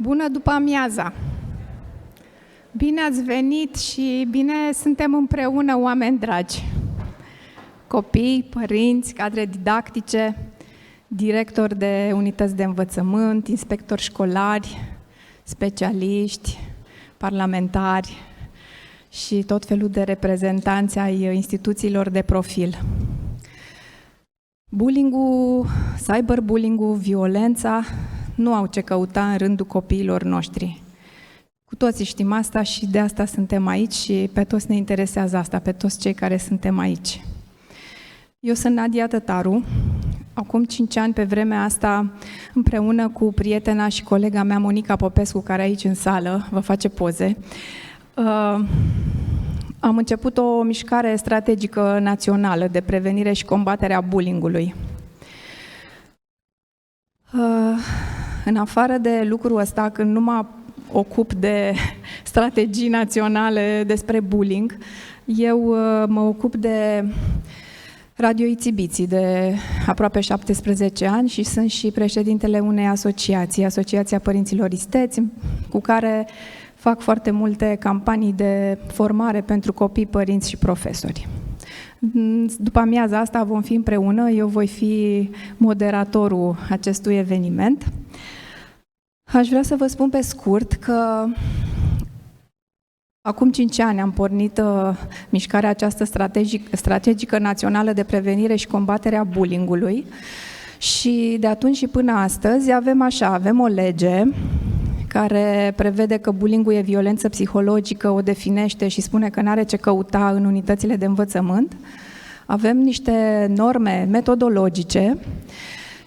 Bună după amiaza! Bine ați venit și bine suntem împreună, oameni dragi. Copii, părinți, cadre didactice, directori de unități de învățământ, inspectori școlari, specialiști, parlamentari și tot felul de reprezentanți ai instituțiilor de profil. Bullying-ul, cyberbullying-ul, violența nu au ce căuta în rândul copiilor noștri. Cu toții știm asta și de asta suntem aici și pe toți ne interesează asta, pe toți cei care suntem aici. Eu sunt Nadia Tătaru. Acum 5 ani, pe vremea asta, împreună cu prietena și colega mea, Monica Popescu, care aici în sală vă face poze, am început o mișcare strategică națională de prevenire și combatere a bullying-ului. În afară de lucrul ăsta, când nu mă ocup de strategii naționale despre bullying, eu mă ocup de Radio Ițibiții de aproape 17 ani și sunt și președintele unei asociații, Asociația Părinților Isteți, cu care fac foarte multe campanii de formare pentru copii, părinți și profesori. După amiaza asta vom fi împreună, eu voi fi moderatorul acestui eveniment. Aș vrea să vă spun pe scurt că acum 5 ani am pornit mișcarea aceasta strategică națională de prevenire și combatere a bullying-ului și de atunci și până astăzi avem o lege care prevede că bullying-ul e violență psihologică, o definește și spune că n-are ce căuta în unitățile de învățământ. Avem niște norme metodologice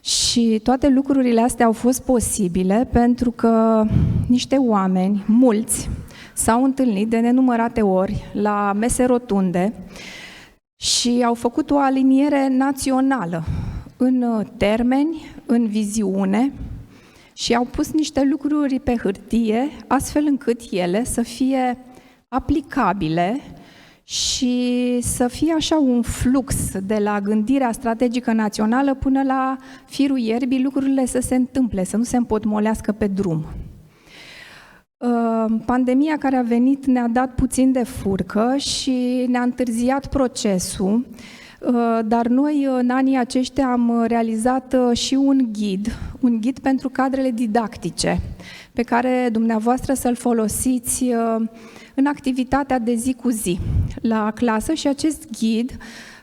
și toate lucrurile astea au fost posibile pentru că niște oameni, mulți, s-au întâlnit de nenumărate ori la mese rotunde și au făcut o aliniere națională în termeni, în viziune și au pus niște lucruri pe hârtie astfel încât ele să fie aplicabile și să fie așa un flux de la gândirea strategică națională până la firul ierbii, lucrurile să se întâmple, să nu se împotmolească pe drum. Pandemia care a venit ne-a dat puțin de furcă și ne-a întârziat procesul, dar noi în anii aceștia am realizat și un ghid pentru cadrele didactice, pe care dumneavoastră să-l folosiți în activitatea de zi cu zi la clasă și acest ghid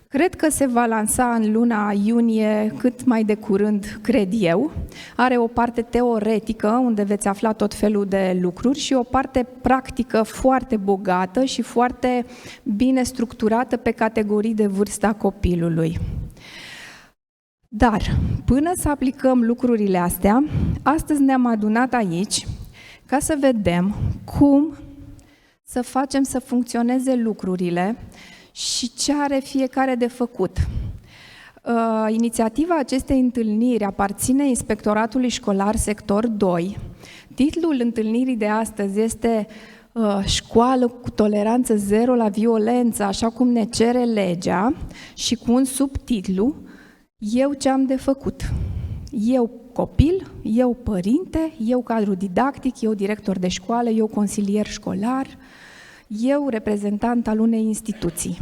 cred că se va lansa în luna iunie cât mai de curând, cred eu. Are o parte teoretică, unde veți afla tot felul de lucruri, și o parte practică foarte bogată și foarte bine structurată pe categorii de vârstă a copilului. Dar, până să aplicăm lucrurile astea, astăzi ne-am adunat aici ca să vedem cum să facem să funcționeze lucrurile și ce are fiecare de făcut. Inițiativa acestei întâlniri aparține Inspectoratului Școlar Sector 2. Titlul întâlnirii de astăzi este Școală cu toleranță zero la violență, așa cum ne cere legea, și cu un subtitlu Eu ce am de făcut. Eu copil, eu părinte, eu cadru didactic, eu director de școală, eu consilier școlar, eu reprezentant al unei instituții.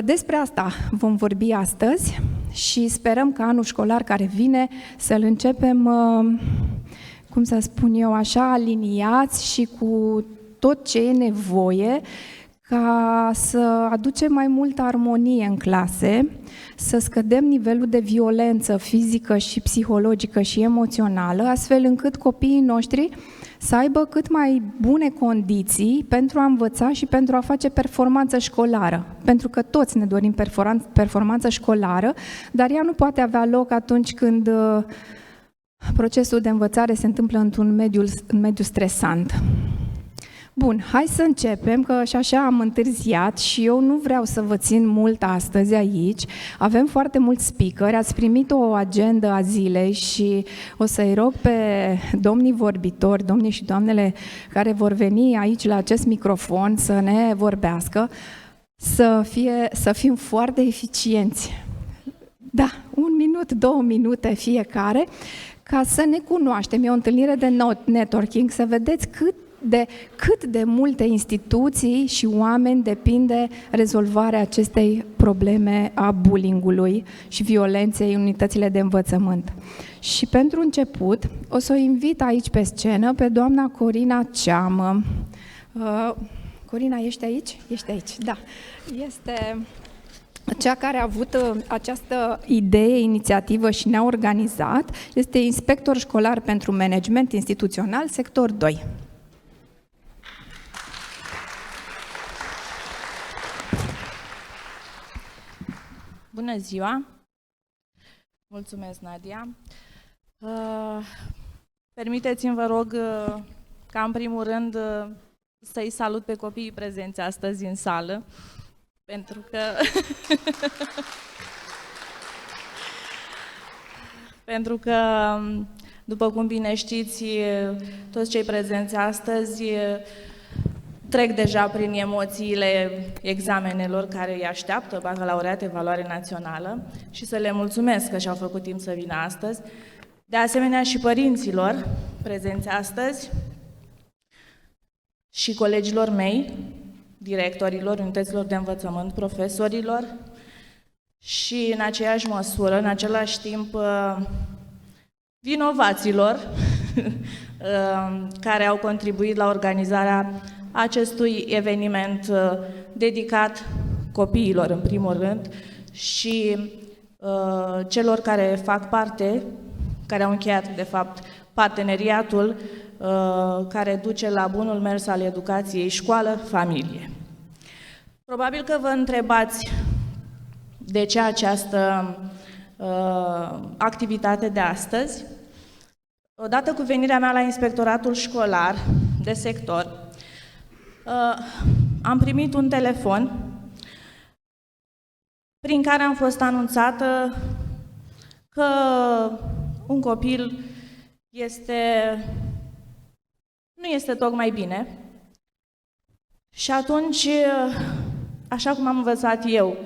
Despre asta vom vorbi astăzi și sperăm că anul școlar care vine să-l începem, cum să spun eu așa, aliniați și cu tot ce e nevoie ca să aducem mai multă armonie în clase, să scădem nivelul de violență fizică și psihologică și emoțională, astfel încât copiii noștri să aibă cât mai bune condiții pentru a învăța și pentru a face performanță școlară. Pentru că toți ne dorim performanță școlară, dar ea nu poate avea loc atunci când procesul de învățare se întâmplă într-un mediu stresant. Bun, hai să începem, că și așa am întârziat și eu nu vreau să vă țin mult astăzi aici. Avem foarte mulți speakeri, ați primit o agendă a zilei și o să-i rog pe domnii vorbitori, domnii și doamnele care vor veni aici la acest microfon să ne vorbească, să fim foarte eficienți. Da, 1 minut, 2 minute fiecare, ca să ne cunoaștem. E o întâlnire de networking, să vedeți cât de multe instituții și oameni depinde rezolvarea acestei probleme a bullyingului și violenței în unitățile de învățământ. Și pentru început o să o invit aici pe scenă pe doamna Corina Ceamă. Corina, ești aici? Ești aici, da. Este cea care a avut această idee, inițiativă și ne-a organizat. Este inspector școlar pentru management instituțional, sector 2. Bună ziua! Mulțumesc, Nadia! Permiteți-mi, vă rog, ca în primul rând să-i salut pe copiii prezenți astăzi în sală, pentru că pentru că, după cum bine știți, toți cei prezenți astăzi trec deja prin emoțiile examenelor care îi așteaptă, bacalaureat, evaluare națională, și să le mulțumesc că și-au făcut timp să vină astăzi. De asemenea și părinților prezenți astăzi și colegilor mei, directorilor, unităților de învățământ, profesorilor și în aceeași măsură, în același timp, vinovaților care au contribuit la organizarea acestui eveniment dedicat copiilor, în primul rând, și celor care fac parte, care au încheiat, de fapt, parteneriatul care duce la bunul mers al educației școală-familie. Probabil că vă întrebați de ce această activitate de astăzi. Odată cu venirea mea la inspectoratul școlar de sector, am primit un telefon prin care am fost anunțată că un copil nu este tocmai bine. Și atunci, așa cum am învățat eu,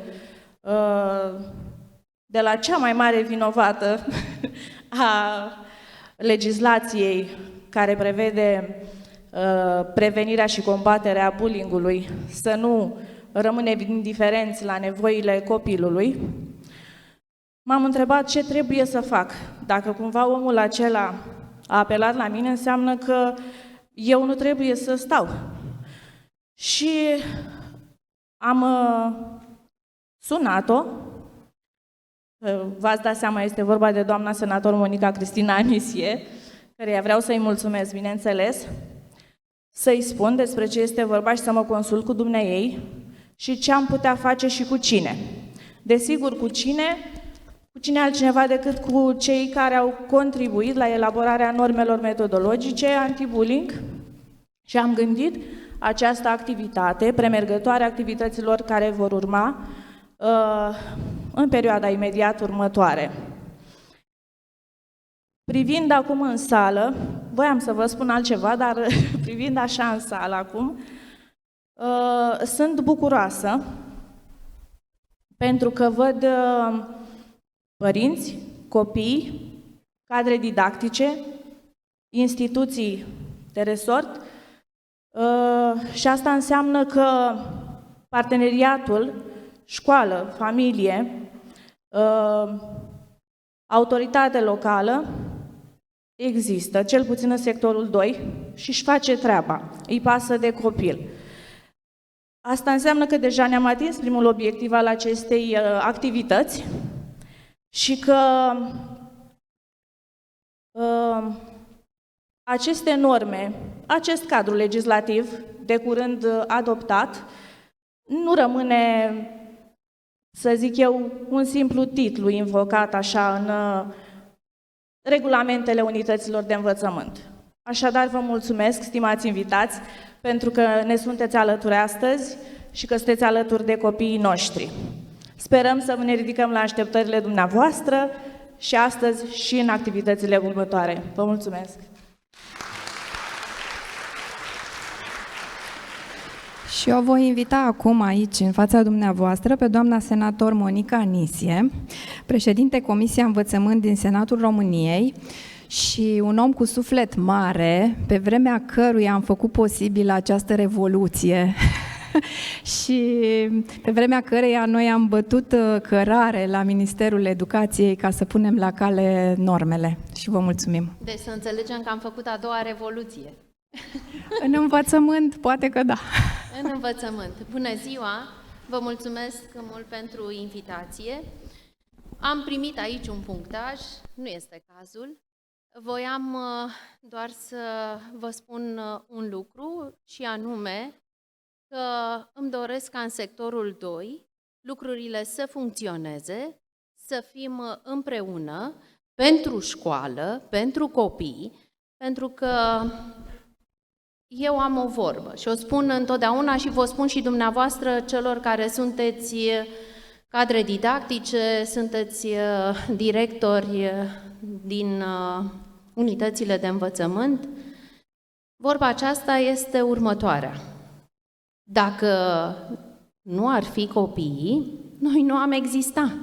de la cea mai mare vinovată a legislației care prevede prevenirea și combaterea bullyingului, să nu rămânem indiferenți la nevoile copilului, m-am întrebat ce trebuie să fac. Dacă cumva omul acela a apelat la mine, înseamnă că eu nu trebuie să stau. Și am sunat-o. V-ați dat seama, este vorba de doamna senator Monica Cristina Anisie, căreia vreau să-i mulțumesc, bineînțeles, să-i spun despre ce este vorba și să mă consult cu dumneaei și ce am putea face și cu cine. Desigur, cu cine altcineva decât cu cei care au contribuit la elaborarea normelor metodologice anti-bullying, și am gândit această activitate, premergătoare activităților care vor urma în perioada imediat următoare. Privind acum în sală, voiam să vă spun altceva, dar privind așa în sală acum, sunt bucuroasă pentru că văd părinți, copii, cadre didactice, instituții de resort și asta înseamnă că parteneriatul școală, familie, autoritate locală există, cel puțin în sectorul 2, și își face treaba, îi pasă de copil. Asta înseamnă că deja ne-am atins primul obiectiv al acestei activități și că aceste norme, acest cadru legislativ de curând adoptat, nu rămâne, să zic eu, un simplu titlu invocat așa în regulamentele unităților de învățământ. Așadar, vă mulțumesc, stimați invitați, pentru că ne sunteți alături astăzi și că sunteți alături de copiii noștri. Sperăm să ne ridicăm la așteptările dumneavoastră și astăzi și în activitățile următoare. Vă mulțumesc! Și eu voi invita acum aici, în fața dumneavoastră, pe doamna senator Monica Anisie, președinte Comisia Învățământ din Senatul României și un om cu suflet mare, pe vremea căruia am făcut posibilă această revoluție și pe vremea căreia noi am bătut cărare la Ministerul Educației ca să punem la cale normele. Și vă mulțumim. Deci să înțelegem că am făcut a doua revoluție. În învățământ, poate că da. În învățământ. Bună ziua! Vă mulțumesc mult pentru invitație. Am primit aici un punctaj, nu este cazul. Voiam doar să vă spun un lucru și anume că îmi doresc ca în sectorul 2 lucrurile să funcționeze, să fim împreună pentru școală, pentru copii, pentru că eu am o vorbă și o spun întotdeauna și vă spun și dumneavoastră, celor care sunteți cadre didactice, sunteți directori din unitățile de învățământ, vorba aceasta este următoarea. Dacă nu ar fi copiii, noi nu am exista.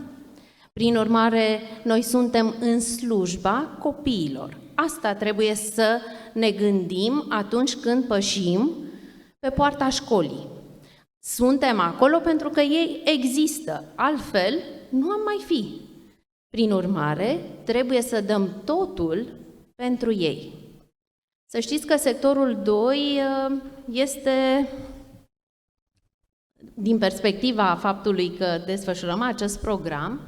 Prin urmare, noi suntem în slujba copiilor. Asta trebuie să ne gândim atunci când pășim pe poarta școlii. Suntem acolo pentru că ei există, altfel nu am mai fi. Prin urmare, trebuie să dăm totul pentru ei. Să știți că sectorul 2 este, din perspectiva faptului că desfășurăm acest program,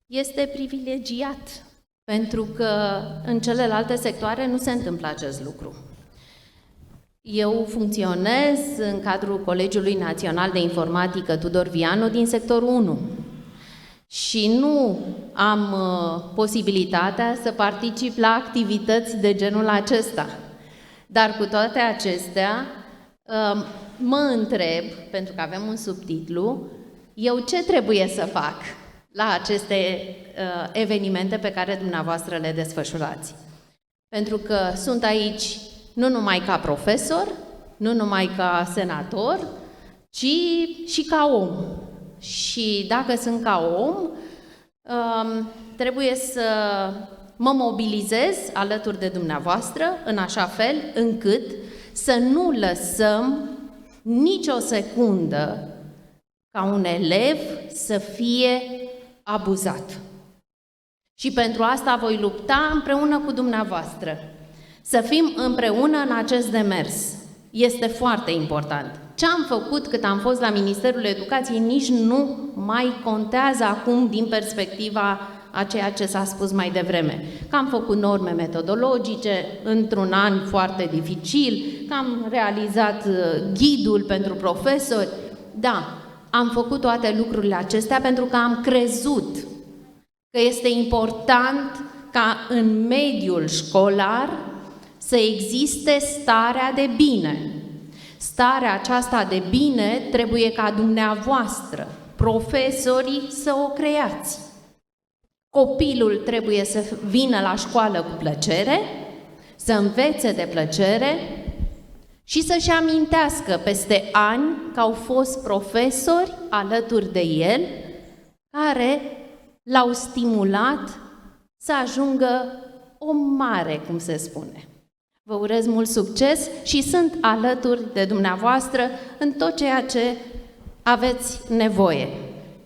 este privilegiat, pentru că în celelalte sectoare nu se întâmplă acest lucru. Eu funcționez în cadrul Colegiului Național de Informatică Tudor Vianu din sectorul 1 și nu am posibilitatea să particip la activități de genul acesta. Dar cu toate acestea, mă întreb, pentru că avem un subtitlu, eu ce trebuie să fac la aceste evenimente pe care dumneavoastră le desfășurați? Pentru că sunt aici nu numai ca profesor, nu numai ca senator, ci și ca om. Și dacă sunt ca om, trebuie să mă mobilizez alături de dumneavoastră în așa fel încât să nu lăsăm nicio secundă ca un elev să fie abuzat. Și pentru asta voi lupta împreună cu dumneavoastră. Să fim împreună în acest demers. Este foarte important. Ce am făcut cât am fost la Ministerul Educației nici nu mai contează acum din perspectiva a ceea ce s-a spus mai devreme. Că am făcut norme metodologice într-un an foarte dificil, că am realizat ghidul pentru profesori. Da, am făcut toate lucrurile acestea pentru că am crezut că este important ca în mediul școlar să existe starea de bine. Starea aceasta de bine trebuie ca dumneavoastră, profesorii, să o creați. Copilul trebuie să vină la școală cu plăcere, să învețe de plăcere și să-și amintească peste ani că au fost profesori alături de el care l-au stimulat să ajungă om mare, cum se spune. Vă urez mult succes și sunt alături de dumneavoastră în tot ceea ce aveți nevoie,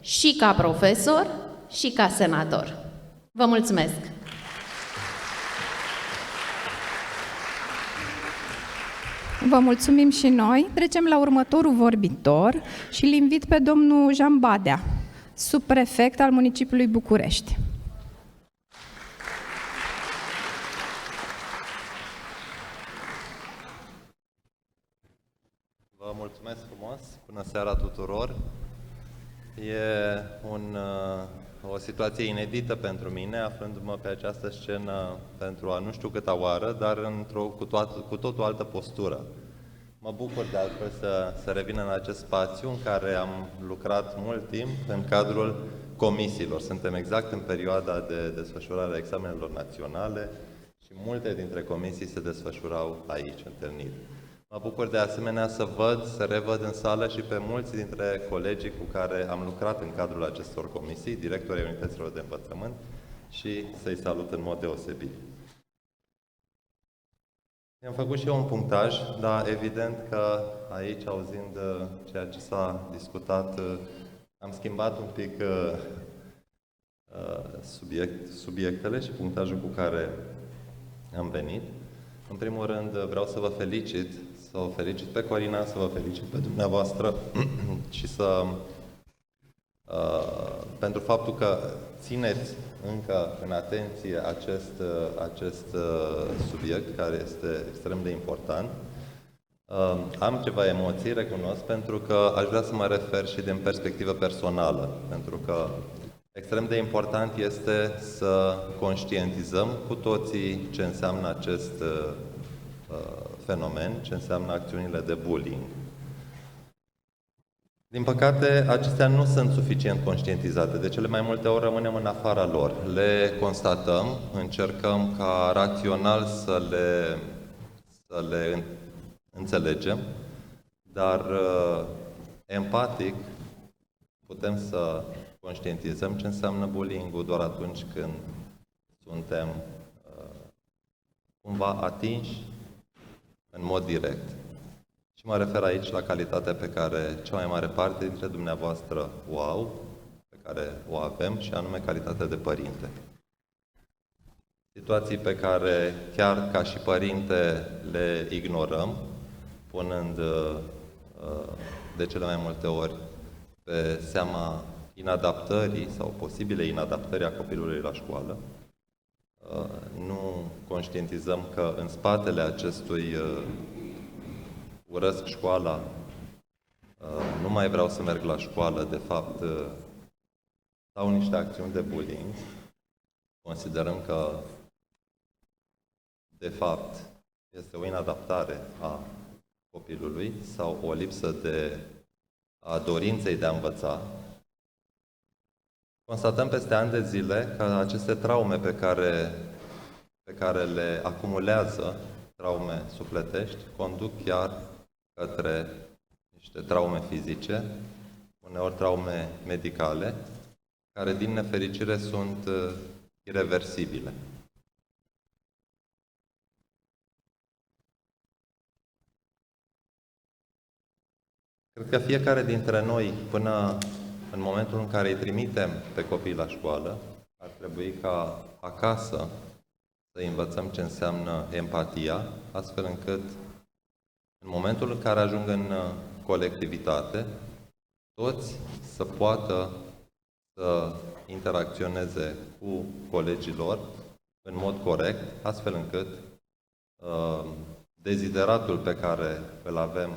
și ca profesor și ca senator. Vă mulțumesc! Vă mulțumim și noi. Trecem la următorul vorbitor și îl invit pe domnul Jean Badea, subprefect al municipiului București. Vă mulțumesc frumos! Bună seara tuturor! E o situație inedită pentru mine, aflându-mă pe această scenă pentru a nu știu câta oară, dar cu totul altă postură. Mă bucur de altfel să revin în acest spațiu în care am lucrat mult timp în cadrul comisiilor. Suntem exact în perioada de desfășurare a examenelor naționale și multe dintre comisii se desfășurau aici, întâlniri. Mă bucur de asemenea să revăd în sală și pe mulți dintre colegii cu care am lucrat în cadrul acestor comisii, directorii unităților de învățământ, și să-i salut în mod deosebit. Am făcut și eu un punctaj, dar evident că aici, auzind ceea ce s-a discutat, am schimbat un pic subiectele și punctajul cu care am venit. În primul rând, vreau să vă felicit, pe Corina, să vă felicit pe dumneavoastră și pentru faptul că țineți încă în atenție acest subiect, care este extrem de important. Am ceva emoții, recunosc, pentru că aș vrea să mă refer și din perspectivă personală, pentru că extrem de important este să conștientizăm cu toții ce înseamnă acest fenomen, ce înseamnă acțiunile de bullying. Din păcate, acestea nu sunt suficient conștientizate. De cele mai multe ori rămânem în afara lor. Le constatăm, încercăm ca rațional să le înțelegem, dar empatic putem să conștientizăm ce înseamnă bullying-ul doar atunci când suntem cumva atinși în mod direct. Și mă refer aici la calitatea pe care cea mai mare parte dintre dumneavoastră o au, pe care o avem, și anume calitatea de părinte. Situații pe care chiar ca și părinte le ignorăm, punând de cele mai multe ori pe seama inadaptării sau posibile inadaptări a copilului la școală. Nu conștientizăm că în spatele acestui urăsc școala, nu mai vreau să merg la școală, de fapt, sau niște acțiuni de bullying. Considerăm că, de fapt, este o inadaptare a copilului sau o lipsă a dorinței de a învăța. Constatăm peste ani de zile că aceste traume pe care le acumulează, traume sufletești, conduc chiar către niște traume fizice, uneori traume medicale, care din nefericire sunt ireversibile. Cred că fiecare dintre noi, până în momentul în care îi trimitem pe copii la școală, ar trebui ca acasă să învățăm ce înseamnă empatia, astfel încât în momentul în care ajung în colectivitate, toți să poată să interacționeze cu colegii lor în mod corect, astfel încât dezideratul pe care îl avem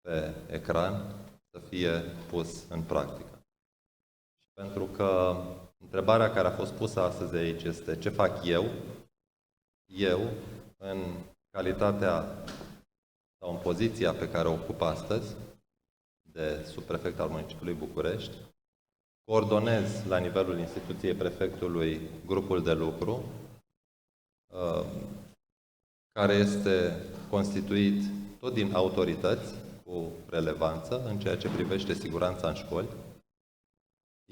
pe ecran să fie pus în practică. Și pentru că întrebarea care a fost pusă astăzi aici este: ce fac eu, în calitatea sau în poziția pe care o ocup astăzi de subprefect al municipiului București, coordonez la nivelul instituției prefectului grupul de lucru, care este constituit tot din autorități cu relevanță în ceea ce privește siguranța în școli.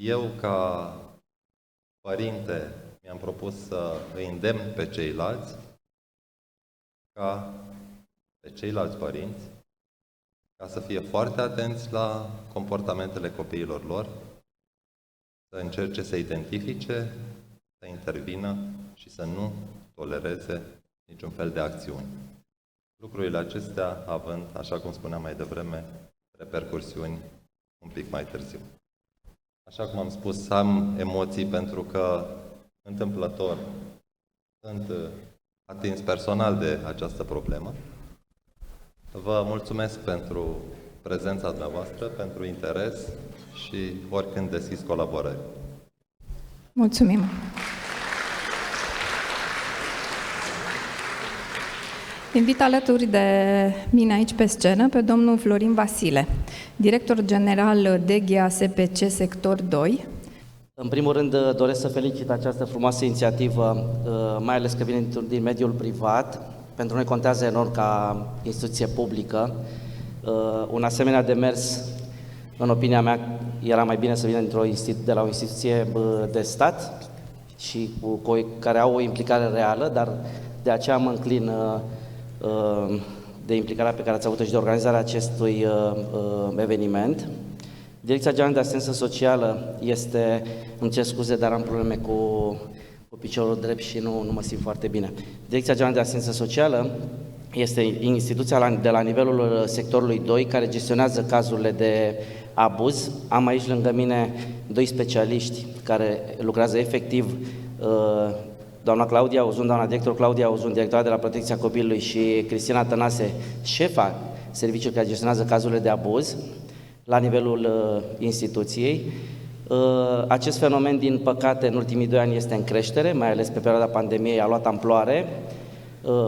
Eu, ca părinte, mi-am propus să îi îndemn pe ceilalți, pe ceilalți părinți, ca să fie foarte atenți la comportamentele copiilor lor, să încerce să identifice, să intervină și să nu tolereze niciun fel de acțiuni. Lucrurile acestea având, așa cum spuneam mai devreme, repercursiuni un pic mai târziu. Așa cum am spus, am emoții pentru că, întâmplător, sunt atins personal de această problemă. Vă mulțumesc pentru prezența dumneavoastră, pentru interes și oricând deschis colaborări. Mulțumim! Invit alături de mine aici pe scenă pe domnul Florin Vasile, director general DGA-SPC Sector 2. În primul rând doresc să felicit această frumoasă inițiativă, mai ales că vine din mediul privat. Pentru noi contează enorm ca instituție publică. Un asemenea demers, în opinia mea, era mai bine să vină de la o instituție de stat și care au o implicare reală, dar de aceea mă înclin de implicarea pe care ați avut-o și de organizarea acestui eveniment. Direcția Generală de Asistență Socială este, îmi cer scuze, dar am probleme cu piciorul drept și nu mă simt foarte bine. Direcția Generală de Asistență Socială este instituția de la nivelul sectorului 2 care gestionează cazurile de abuz. Am aici lângă mine 2 specialiști care lucrează efectiv, doamna Claudia Uzun, doamna director Claudia Uzun, directoarea de la Protecția Copilului, și Cristina Tănase, șefa serviciului care gestionează cazurile de abuz la nivelul instituției. Acest fenomen, din păcate, în ultimii 2 ani este în creștere, mai ales pe perioada pandemiei a luat amploare.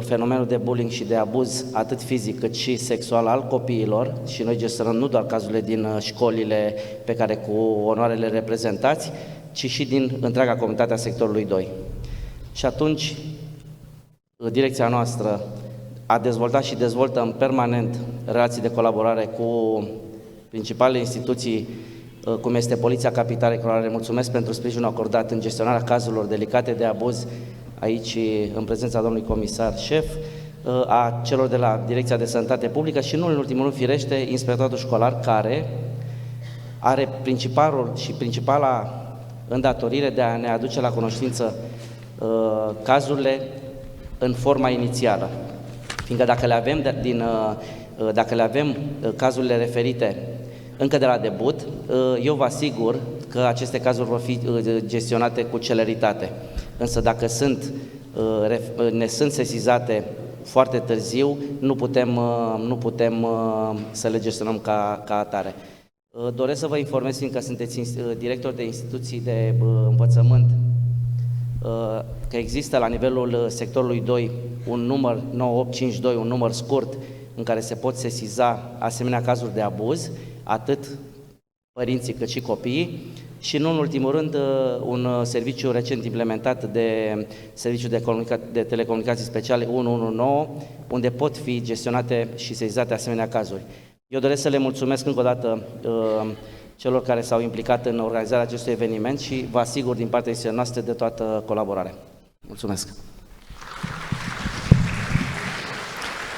Fenomenul de bullying și de abuz, atât fizic cât și sexual, al copiilor, și noi gestionăm nu doar cazurile din școlile pe care cu onoare le reprezentați, ci și din întreaga comunitate a sectorului 2. Și atunci, direcția noastră a dezvoltat și dezvoltă în permanent relații de colaborare cu principalele instituții, cum este Poliția Capitalei, cărora le mulțumesc pentru sprijinul acordat în gestionarea cazurilor delicate de abuz, aici în prezența domnului comisar șef, a celor de la Direcția de Sănătate Publică și, nu în ultimul rând, firește, Inspectoratul Școlar, care are principalul și principala îndatorire de a ne aduce la cunoștință cazurile în forma inițială. Fiindcă dacă le avem cazurile referite încă de la debut, eu vă asigur că aceste cazuri vor fi gestionate cu celeritate. Însă dacă ne sunt sesizate foarte târziu, nu putem să le gestionăm ca atare. Doresc să vă informez, fiindcă sunteți director de instituții de învățământ, că există la nivelul sectorului 2 un număr 9852, un număr scurt în care se pot sesiza asemenea cazuri de abuz, atât părinții cât și copiii, și nu în ultimul rând un serviciu recent implementat de Serviciul de Telecomunicații Speciale 119, unde pot fi gestionate și sesizate asemenea cazuri. Eu doresc să le mulțumesc încă o dată celor care s-au implicat în organizarea acestui eveniment și vă asigur din partea instituției noastre de toată colaborarea. Mulțumesc!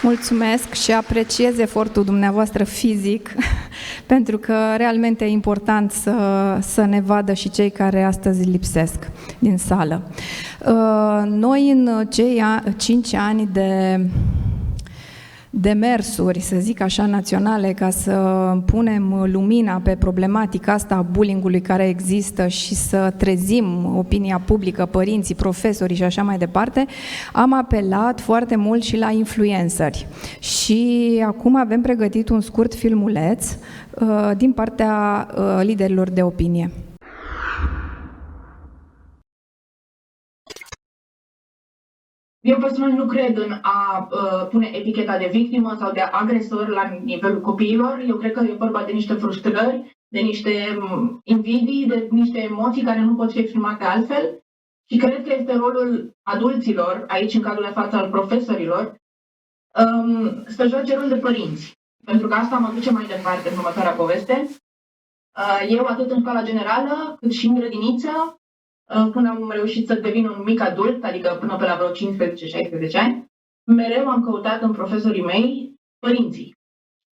Mulțumesc și apreciez efortul dumneavoastră fizic, pentru că realmente e important să ne vadă și cei care astăzi lipsesc din sală. Noi, în cei 5 ani de demersuri, să zic așa, naționale, ca să punem lumina pe problematica asta a bullying-ului care există și să trezim opinia publică, părinții, profesorii și așa mai departe, am apelat foarte mult și la influenceri. Și acum avem pregătit un scurt filmuleț din partea liderilor de opinie. Eu personal nu cred în a pune eticheta de victimă sau de agresor la nivelul copiilor. Eu cred că e vorba de niște frustrări, de niște invidii, de niște emoții care nu pot fi exprimate altfel. Și cred că este rolul adulților, aici în cadrul de față al profesorilor, să joace rol de părinți. Pentru că asta mă duce mai departe în următoarea poveste. Eu, atât în școala generală, cât și în grădiniță, până am reușit să devin un mic adult, adică până pe la vreo 15-16 ani, mereu am căutat în profesorii mei părinții.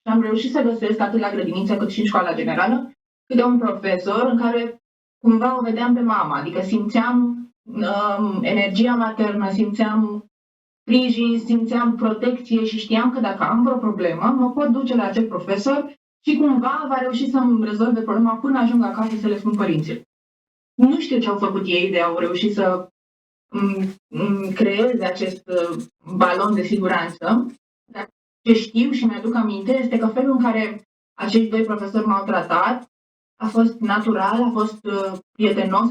Și am reușit să găsesc, atât la grădiniță cât și în școala generală, câte un profesor în care cumva o vedeam pe mama, adică simțeam energia maternă, simțeam sprijin, simțeam protecție și știam că dacă am vreo problemă, mă pot duce la acel profesor și cumva va reuși să-mi rezolve problema până ajung acasă să le spun părinților. Nu știu ce au făcut ei de au reușit să creeze acest balon de siguranță, dar ce știu și mi-aduc aminte este că felul în care acești 2 profesori m-au tratat a fost natural, a fost prietenos,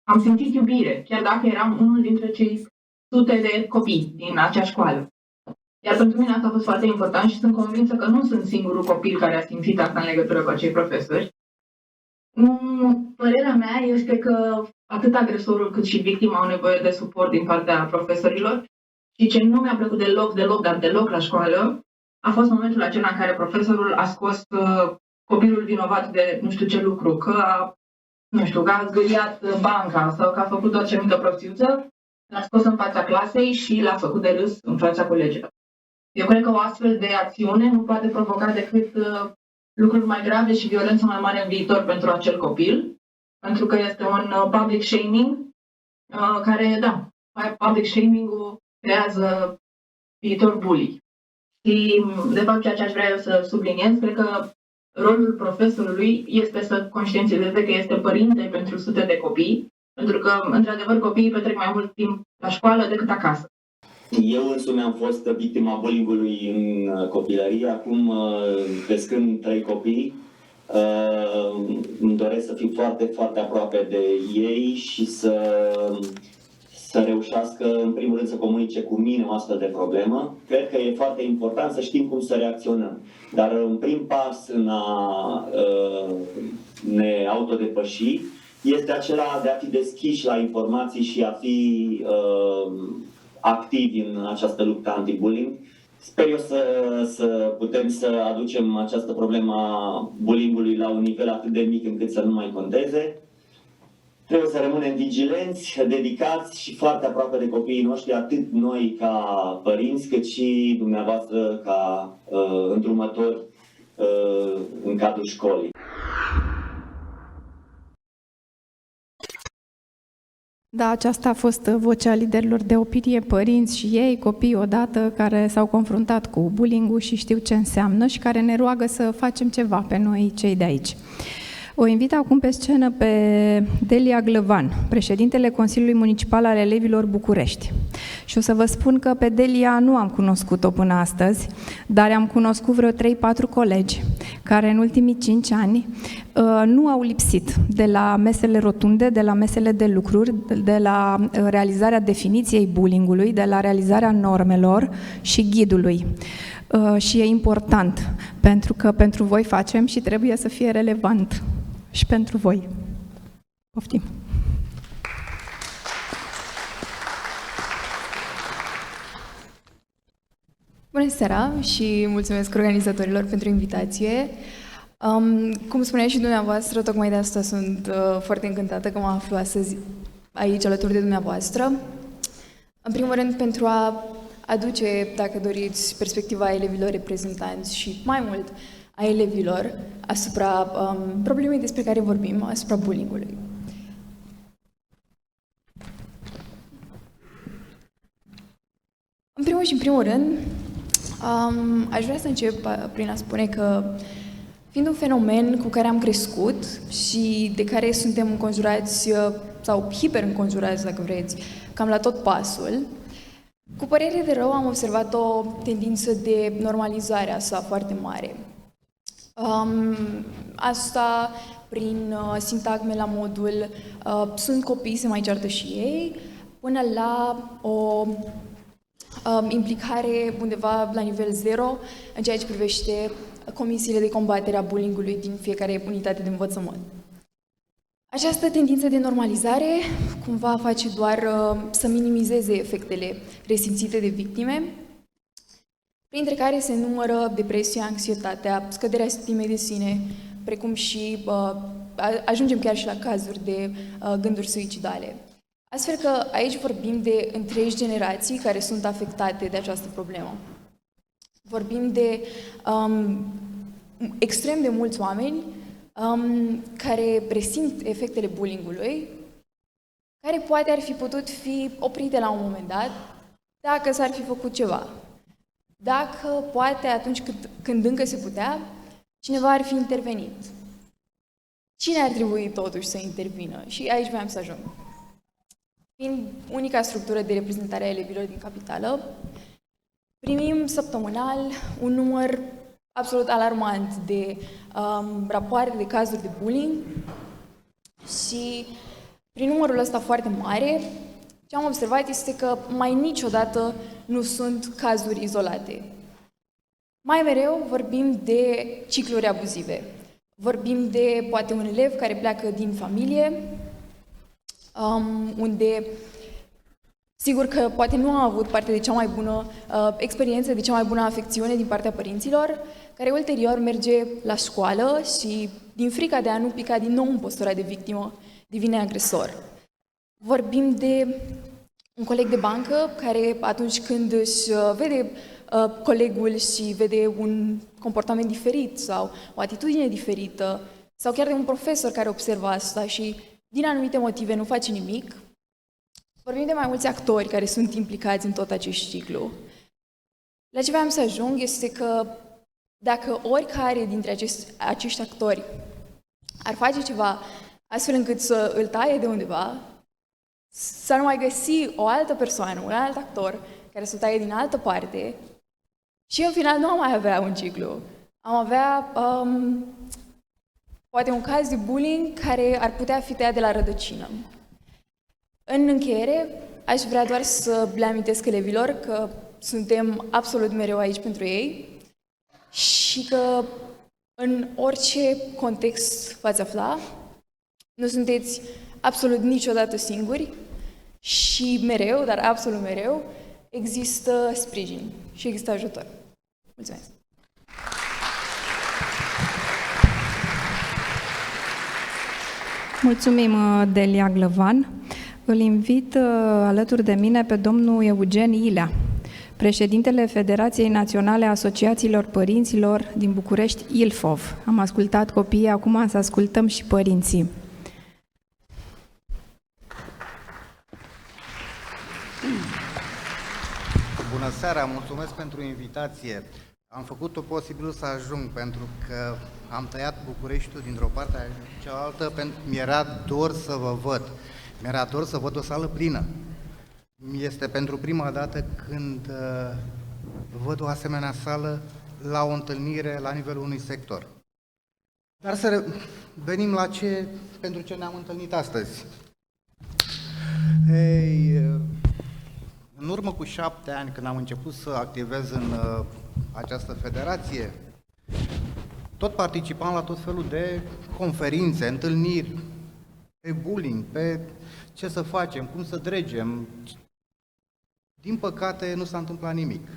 am simțit iubire, chiar dacă eram unul dintre cei sute de copii din acea școală. Iar pentru mine asta a fost foarte important și sunt convinsă că nu sunt singurul copil care a simțit asta în legătură cu acei profesori. Părerea mea este că atât agresorul cât și victima au nevoie de suport din partea profesorilor și ce nu mi-a plăcut deloc la școală a fost momentul acela în care profesorul a scos copilul vinovat de nu știu ce lucru, că a zgâriat banca sau că a făcut orice mică prostiuță l-a scos în fața clasei și l-a făcut de râs în fața colegilor. Eu cred că o astfel de acțiune nu poate provoca decât lucruri mai grave și violență mai mare în viitor pentru acel copil, pentru că este un public shaming care, da, public shaming-ul creează viitor bully. Și, de fapt, ceea ce aș vrea eu să subliniez, cred că rolul profesorului este să conștientizeze că este părinte pentru sute de copii, pentru că, într-adevăr, copiii petrec mai mult timp la școală decât acasă. Eu însumi am fost victima bullying-ului în copilărie. Acum, crescând 3 copii, îmi doresc să fiu foarte, foarte aproape de ei și să reușească, în primul rând, să comunice cu mine o astfel de problemă. Cred că e foarte important să știm cum să reacționăm. Dar un prim pas în a ne autodepăși este acela de a fi deschiși la informații și a fi activi în această luptă anti-bullying. Sper eu să putem să aducem această problemă a bullying-ului la un nivel atât de mic încât să nu mai conteze. Trebuie să rămânem vigilenți, dedicați și foarte aproape de copiii noștri, atât noi ca părinți, cât și dumneavoastră ca îndrumători în cadrul școlii. Da, aceasta a fost vocea liderilor de opinie, părinți și ei, copii odată, care s-au confruntat cu bullying-ul și știu ce înseamnă și care ne roagă să facem ceva pe noi, cei de aici. O invit acum pe scenă pe Delia Glăvan, președintele Consiliului Municipal al Elevilor București. Și o să vă spun că pe Delia nu am cunoscut-o până astăzi, dar am cunoscut vreo 3-4 colegi care în ultimii 5 ani nu au lipsit de la mesele rotunde, de la mesele de lucruri, de la realizarea definiției bullying-ului, de la realizarea normelor și ghidului. Și e important, pentru că pentru voi facem și trebuie să fie relevant și pentru voi. Poftim! Bună seara și mulțumesc organizatorilor pentru invitație. Cum spuneai și dumneavoastră, tocmai de asta sunt foarte încântată că mă aflu astăzi aici alături de dumneavoastră. În primul rând, pentru a aduce, dacă doriți, perspectiva elevilor reprezentanți și mai mult a elevilor asupra problemei despre care vorbim, asupra bullying-ului. În primul și în primul rând, aș vrea să încep prin a spune că, fiind un fenomen cu care am crescut și de care suntem înconjurați, sau hiper-înconjurați, dacă vreți, cam la tot pasul, cu părere de rău am observat o tendință de normalizare a sa foarte mare. Asta prin sintagme la modul sunt copii, se mai ceartă și ei, până la o implicare undeva la nivel 0 în ceea ce privește comisiile de combatere a bullying-ului din fiecare unitate de învățământ. Această tendință de normalizare cumva face doar să minimizeze efectele resimțite de victime, printre care se numără depresia, anxietatea, scăderea stimei de sine, precum și ajungem chiar și la cazuri de gânduri suicidale. Astfel că aici vorbim de întregi generații care sunt afectate de această problemă. Vorbim de extrem de mulți oameni care resimt efectele bullying-ului, care poate ar fi putut fi oprite la un moment dat dacă s-ar fi făcut ceva. Dacă poate atunci când încă se putea, cineva ar fi intervenit. Cine ar trebui totuși să intervină? Și aici voiam să ajung. Fiind unica structură de reprezentare a elevilor din capitală, primim săptămânal un număr absolut alarmant de rapoarte de cazuri de bullying și prin numărul ăsta foarte mare, ce am observat este că mai niciodată nu sunt cazuri izolate. Mai mereu vorbim de cicluri abuzive. Vorbim de poate un elev care pleacă din familie, unde sigur că poate nu a avut parte de cea mai bună experiență, de cea mai bună afecțiune din partea părinților, care ulterior merge la școală și, din frica de a nu pica din nou în postura de victimă, devine agresor. Vorbim de un coleg de bancă care atunci când își vede colegul și vede un comportament diferit sau o atitudine diferită, sau chiar de un profesor care observă asta și din anumite motive nu face nimic, vorbim de mai mulți actori care sunt implicați în tot acest ciclu. La ce vreau să ajung este că dacă oricare dintre acești actori ar face ceva astfel încât să îl taie de undeva, s-ar mai găsi o altă persoană, un alt actor care să o taie din altă parte și în final nu am mai avea un ciclu. Am avea poate un caz de bullying care ar putea fi tăiat de la rădăcină. În încheiere, aș vrea doar să le amintesc elevilor că suntem absolut mereu aici pentru ei și că în orice context v-ați afla, nu sunteți absolut niciodată singuri și mereu, dar absolut mereu, există sprijin și există ajutor. Mulțumesc! Mulțumim, Delia Glăvan. Îl invit alături de mine pe domnul Eugen Ilea, președintele Federației Naționale a Asociațiilor Părinților din București, Ilfov. Am ascultat copiii, acum să ascultăm și părinții. Bună seara, mulțumesc pentru invitație. Am făcut tot posibilul să ajung pentru că am tăiat Bucureștiul dintr-o parte a cealaltă pentru că mi-era dor să vă văd. Mi-era dor să văd o sală plină. Este pentru prima dată când văd o asemenea sală la o întâlnire la nivelul unui sector. Dar să venim la pentru ce ne-am întâlnit astăzi. În urmă cu 7 ani, când am început să activez în această federație, tot participam la tot felul de conferințe, întâlniri, pe bullying, pe ce să facem, cum să dregem. Din păcate, nu s-a întâmplat nimic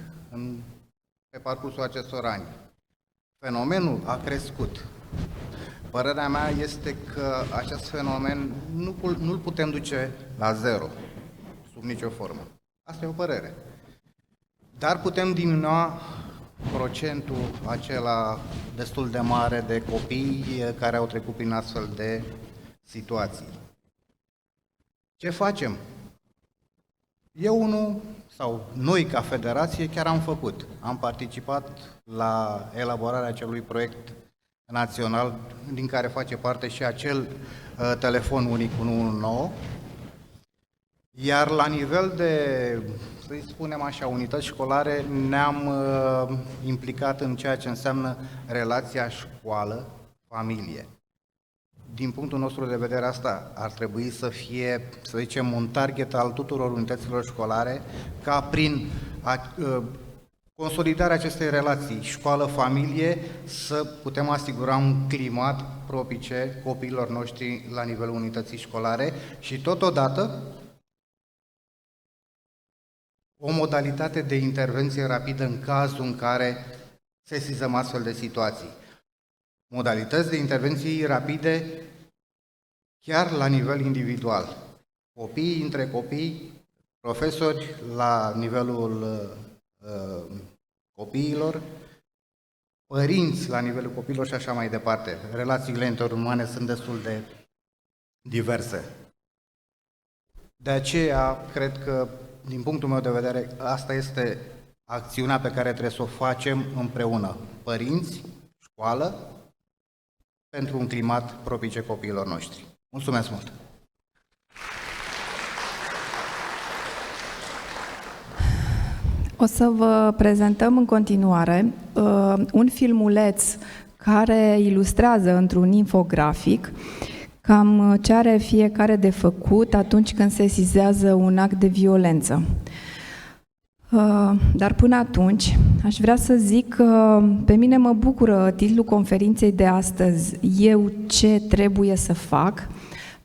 pe parcursul acestor ani. Fenomenul a crescut. Părerea mea este că acest fenomen nu-l putem duce la zero, sub nicio formă. Asta e o părere. Dar putem diminua procentul acela destul de mare de copii care au trecut prin astfel de situații. Ce facem? Sau noi ca federație chiar am făcut. Am participat la elaborarea acelui proiect național din care face parte și acel telefon unic 119, iar la nivel de, să-i spunem așa, unități școlare, ne-am implicat în ceea ce înseamnă relația școală-familie. Din punctul nostru de vedere, asta ar trebui să fie, să zicem, un target al tuturor unităților școlare, ca prin consolidarea acestei relații școală-familie să putem asigura un climat propice copiilor noștri la nivelul unității școlare și totodată o modalitate de intervenție rapidă în cazul în care sesizăm astfel de situații. Modalități de intervenții rapide chiar la nivel individual. Copiii între copii, profesori la nivelul copiilor, părinți la nivelul copiilor și așa mai departe. Relațiile interumane sunt destul de diverse. De aceea, cred că, din punctul meu de vedere, asta este acțiunea pe care trebuie să o facem împreună. Părinți, școală, pentru un climat propice copiilor noștri. Mulțumesc mult! O să vă prezentăm în continuare un filmuleț care ilustrează într-un infografic cam ce are fiecare de făcut atunci când se sesizează un act de violență. Dar până atunci, aș vrea să zic că pe mine mă bucură titlul conferinței de astăzi, Eu ce trebuie să fac,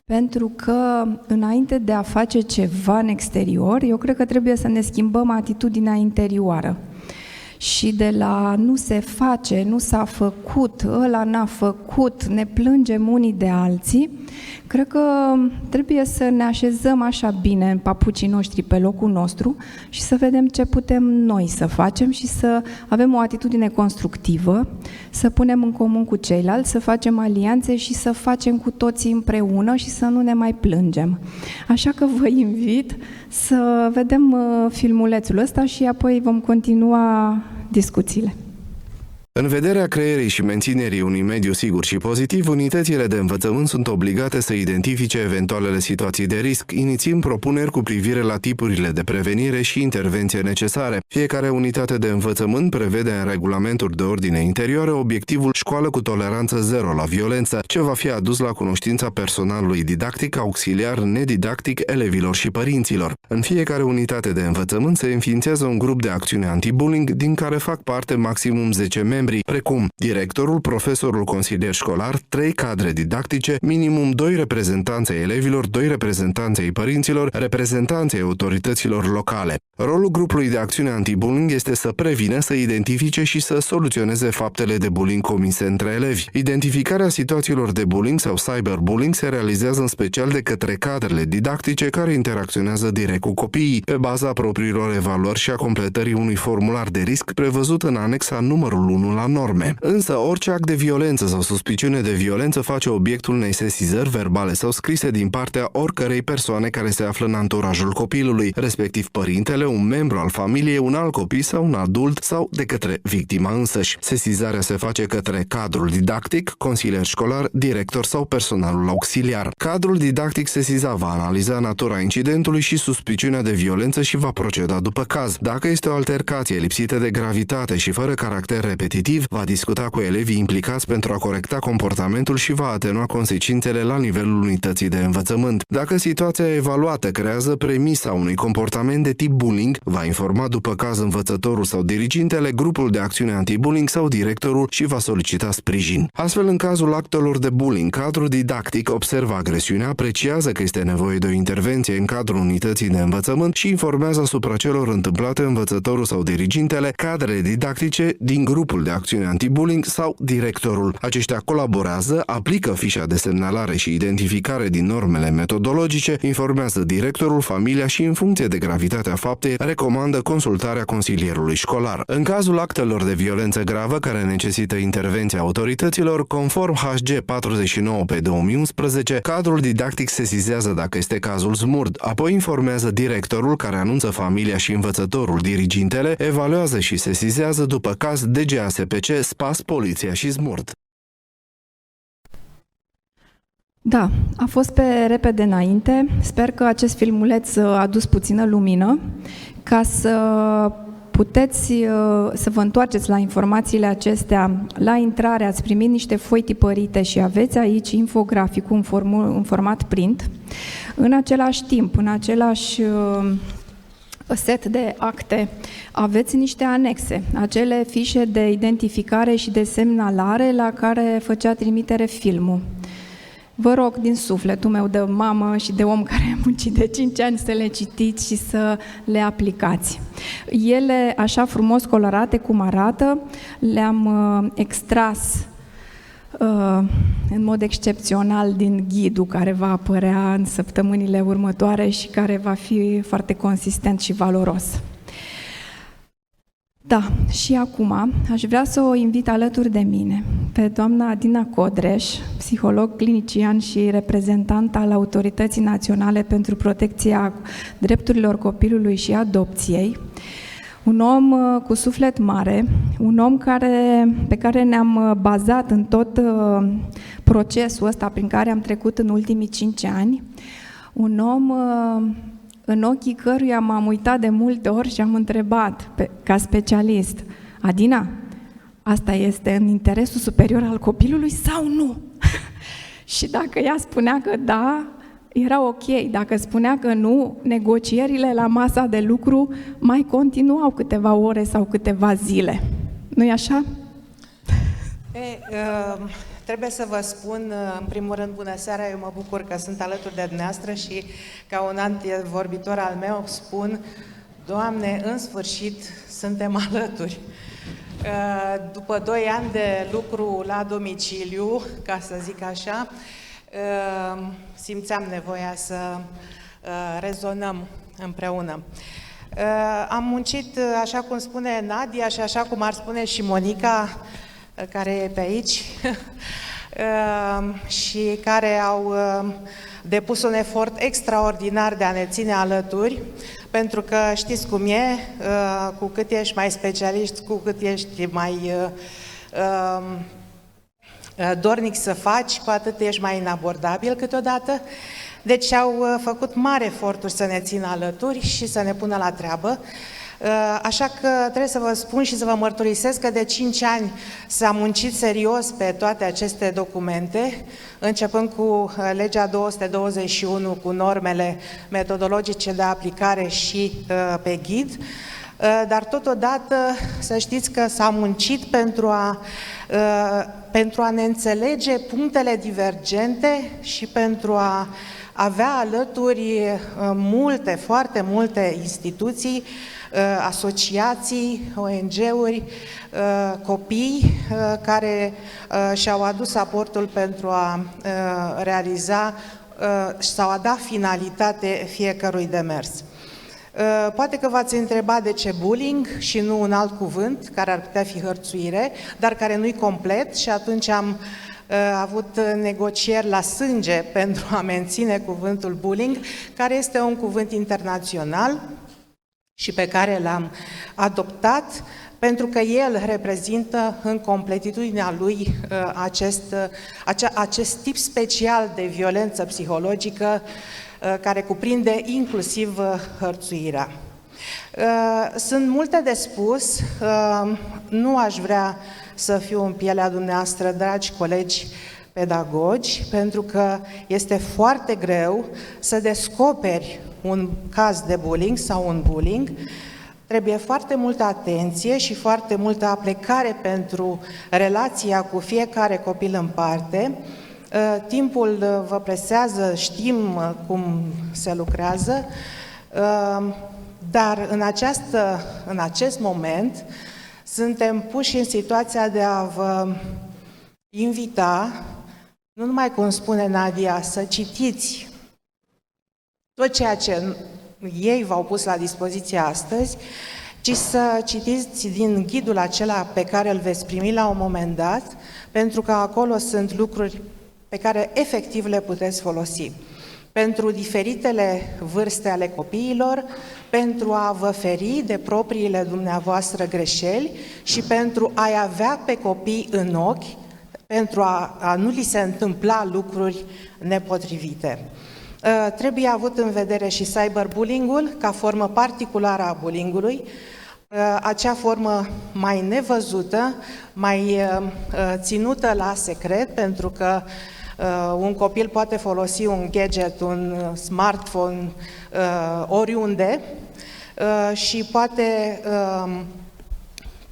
pentru că înainte de a face ceva în exterior, eu cred că trebuie să ne schimbăm atitudinea interioară. și de la nu se face, nu s-a făcut, ăla n-a făcut, ne plângem unii de alții, cred că trebuie să ne așezăm așa bine în papucii noștri pe locul nostru și să vedem ce putem noi să facem și să avem o atitudine constructivă, să punem în comun cu ceilalți, să facem alianțe și să facem cu toții împreună și să nu ne mai plângem. Așa că vă invit să vedem filmulețul ăsta și apoi vom continua discuțiile. În vederea creierii și menținerii unui mediu sigur și pozitiv, unitățile de învățământ sunt obligate să identifice eventualele situații de risc, inițiind propuneri cu privire la tipurile de prevenire și intervenție necesare. Fiecare unitate de învățământ prevede în regulamentul de ordine interioară obiectivul școală cu toleranță zero la violență, ce va fi adus la cunoștința personalului didactic, auxiliar, nedidactic, elevilor și părinților. În fiecare unitate de învățământ se înființează un grup de acțiune anti-bullying, din care fac parte maximum 10 membri, precum directorul, profesorul consilier școlar, 3 cadre didactice, minimum 2 reprezentanți ai elevilor, 2 reprezentanți ai părinților, reprezentanți ai autorităților locale. Rolul grupului de acțiune anti-bullying este să prevină, să identifice și să soluționeze faptele de bullying comise între elevi. Identificarea situațiilor de bullying sau cyberbullying se realizează în special de către cadrele didactice care interacționează direct cu copiii, pe baza propriilor evaluări și a completării unui formular de risc prevăzut în anexa numărul 1 la norme. Însă, orice act de violență sau suspiciune de violență face obiectul unei sesizări verbale sau scrise din partea oricărei persoane care se află în anturajul copilului, respectiv părintele, un membru al familiei, un alt copil sau un adult sau de către victima însăși. Sesizarea se face către cadrul didactic, consilier școlar, director sau personalul auxiliar. Cadrul didactic sesizat va analiza natura incidentului și suspiciunea de violență și va proceda după caz. Dacă este o altercație lipsită de gravitate și fără caracter repetitiv, va discuta cu elevii implicați pentru a corecta comportamentul și va atenua consecințele la nivelul unității de învățământ. Dacă situația evaluată creează premisa unui comportament de tip bullying, va informa după caz învățătorul sau dirigintele, grupul de acțiune anti-bullying sau directorul și va solicita sprijin. Astfel, în cazul actelor de bullying, cadrul didactic observă agresiunea, apreciază că este nevoie de o intervenție în cadrul unității de învățământ și informează asupra celor întâmplate învățătorul sau dirigintele, cadrele didactice din grupul de acțiune anti-bullying sau directorul. Aceștia colaborează, aplică fișa de semnalare și identificare din normele metodologice, informează directorul, familia și, în funcție de gravitatea faptei, recomandă consultarea consilierului școlar. În cazul actelor de violență gravă care necesită intervenția autorităților, conform HG 49/2011, cadrul didactic sesizează dacă este cazul smurd, apoi informează directorul, care anunță familia și învățătorul, dirigintele, evaluează și sesizează după caz DGASPC, SPAS, poliția și smurd. Da, a fost pe repede înainte. Sper că acest filmuleț a adus puțină lumină ca să puteți să vă întoarceți la informațiile acestea. La intrare ați primit niște foi tipărite și aveți aici infograficul în format print. În același timp, în același set de acte, aveți niște anexe, acele fișe de identificare și de semnalare la care făcea trimitere filmul. Vă rog din sufletul meu de mamă și de om care a muncit de 5 ani să le citiți și să le aplicați. Ele, așa frumos colorate cum arată, le-am extras în mod excepțional din ghidul care va apărea în săptămânile următoare și care va fi foarte consistent și valoros. Da, și acum aș vrea să o invit alături de mine pe doamna Adina Codreș, psiholog clinician și reprezentant al Autorității Naționale pentru Protecția Drepturilor Copilului și Adopției, un om cu suflet mare, un om pe care ne-am bazat în tot procesul ăsta prin care am trecut în ultimii 5 ani, un om în ochii căruia m-am uitat de multe ori și am întrebat ca specialist: Adina, asta este în interesul superior al copilului sau nu? Și dacă ea spunea că da, era ok. Dacă spunea că nu, negocierile la masa de lucru mai continuau câteva ore sau câteva zile. Nu-i așa? Trebuie să vă spun, în primul rând, bună seara, eu mă bucur că sunt alături de dumneavoastră și ca un antevorbitor al meu spun, Doamne, în sfârșit suntem alături. După 2 ani de lucru la domiciliu, ca să zic așa, simțeam nevoia să rezonăm împreună. Am muncit, așa cum spune Nadia și așa cum ar spune și Monica, care e pe aici, și care au depus un efort extraordinar de a ne ține alături, pentru că știți cum e, cu cât ești mai specialist, cu cât ești mai dornic să faci, cu atât ești mai inabordabil câteodată. Deci au făcut mari eforturi să ne țină alături și să ne pună la treabă. Așa că trebuie să vă spun și să vă mărturisesc că de 5 ani s-a muncit serios pe toate aceste documente, începând cu legea 221, cu normele metodologice de aplicare și pe ghid, dar totodată să știți că s-a muncit pentru a ne înțelege punctele divergente și pentru a avea alături multe, foarte multe instituții, asociații, ONG-uri, copii care și-au adus aportul pentru a realiza sau a da finalitate fiecărui demers. Poate că v-ați întrebat de ce bullying și nu un alt cuvânt, care ar putea fi hărțuire, dar care nu-i complet, și atunci am avut negocieri la sânge pentru a menține cuvântul bullying, care este un cuvânt internațional și pe care l-am adoptat pentru că el reprezintă în completitudinea lui acest tip special de violență psihologică care cuprinde inclusiv hărțuirea. Sunt multe de spus, nu aș vrea să fiu în pielea dumneavoastră, dragi colegi pedagogi, pentru că este foarte greu să descoperi un caz de bullying sau un bullying. Trebuie foarte multă atenție și foarte multă aplecare pentru relația cu fiecare copil în parte. Timpul vă presează, știm cum se lucrează, dar în acest moment suntem puși în situația de a vă invita, nu numai cum spune Nadia, să citiți tot ceea ce ei v-au pus la dispoziție astăzi, ci să citiți din ghidul acela pe care îl veți primi la un moment dat, pentru că acolo sunt lucruri pe care efectiv le puteți folosi pentru diferitele vârste ale copiilor, pentru a vă feri de propriile dumneavoastră greșeli și pentru a-i avea pe copii în ochi, pentru a nu li se întâmpla lucruri nepotrivite. Trebuie avut în vedere și cyberbullying-ul ca formă particulară a bullying-ului, acea formă mai nevăzută, mai ținută la secret, pentru că un copil poate folosi un gadget, un smartphone oriunde și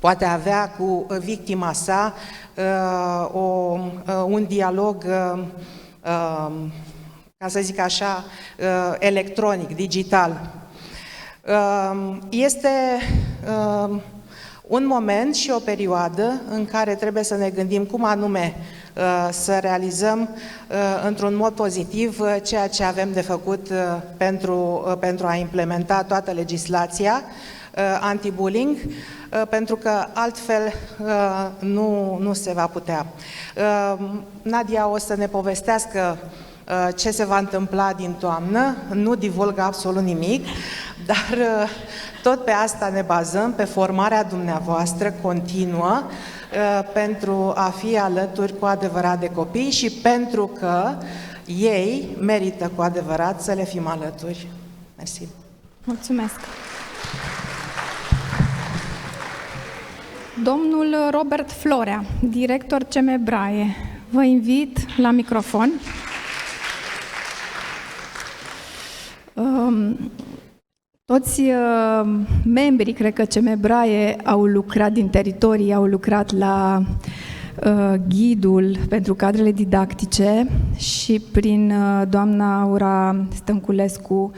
poate avea cu victima sa un dialog, ca să zic așa, electronic, digital. Este un moment și o perioadă în care trebuie să ne gândim cum anume să realizăm într-un mod pozitiv ceea ce avem de făcut pentru a implementa toată legislația anti-bullying, pentru că altfel nu se va putea. Nadia o să ne povestească ce se va întâmpla din toamnă, nu divulg absolut nimic, dar tot pe asta ne bazăm, pe formarea dumneavoastră continuă, pentru a fi alături cu adevărat de copii și pentru că ei merită cu adevărat să le fim alături. Mersi. Mulțumesc. Domnul Robert Florea, director CM Braie, vă invit la microfon. Toți membrii, cred că CM Braie, au lucrat din teritorii, au lucrat la ghidul pentru cadrele didactice și prin doamna Aura Stănculescu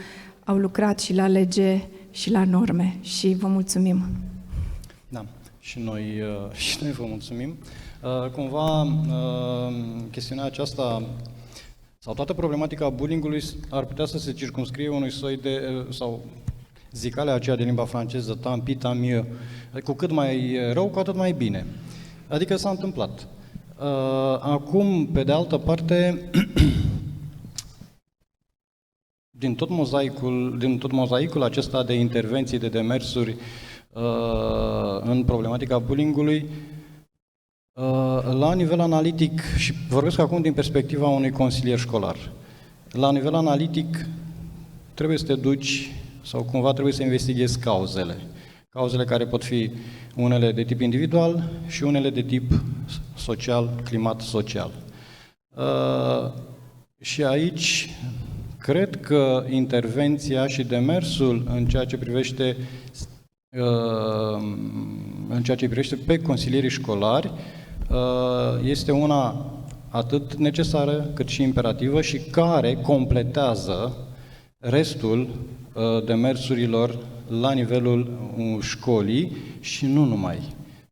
au lucrat și la lege și la norme și vă mulțumim. Da, și noi vă mulțumim. Cumva, chestiunea aceasta sau toată problematica bullyingului ar putea să se circumscrie unui soi de, sau zicalea aceea de limba franceză, tant pis, tant mieux, cu cât mai rău, cu atât mai bine. Adică s-a întâmplat. Acum, pe de altă parte, din tot mozaicul acesta de intervenții, de demersuri în problematica bullyingului, la nivel analitic, și vorbesc acum din perspectiva unui consilier școlar, la nivel analitic trebuie să te duci sau cumva trebuie să investighezi cauzele. Cauzele care pot fi unele de tip individual și unele de tip social, climat social. Și aici cred că intervenția și demersul în ceea ce privește pe consilierii școlari este una atât necesară cât și imperativă și care completează restul demersurilor la nivelul școlii și nu numai.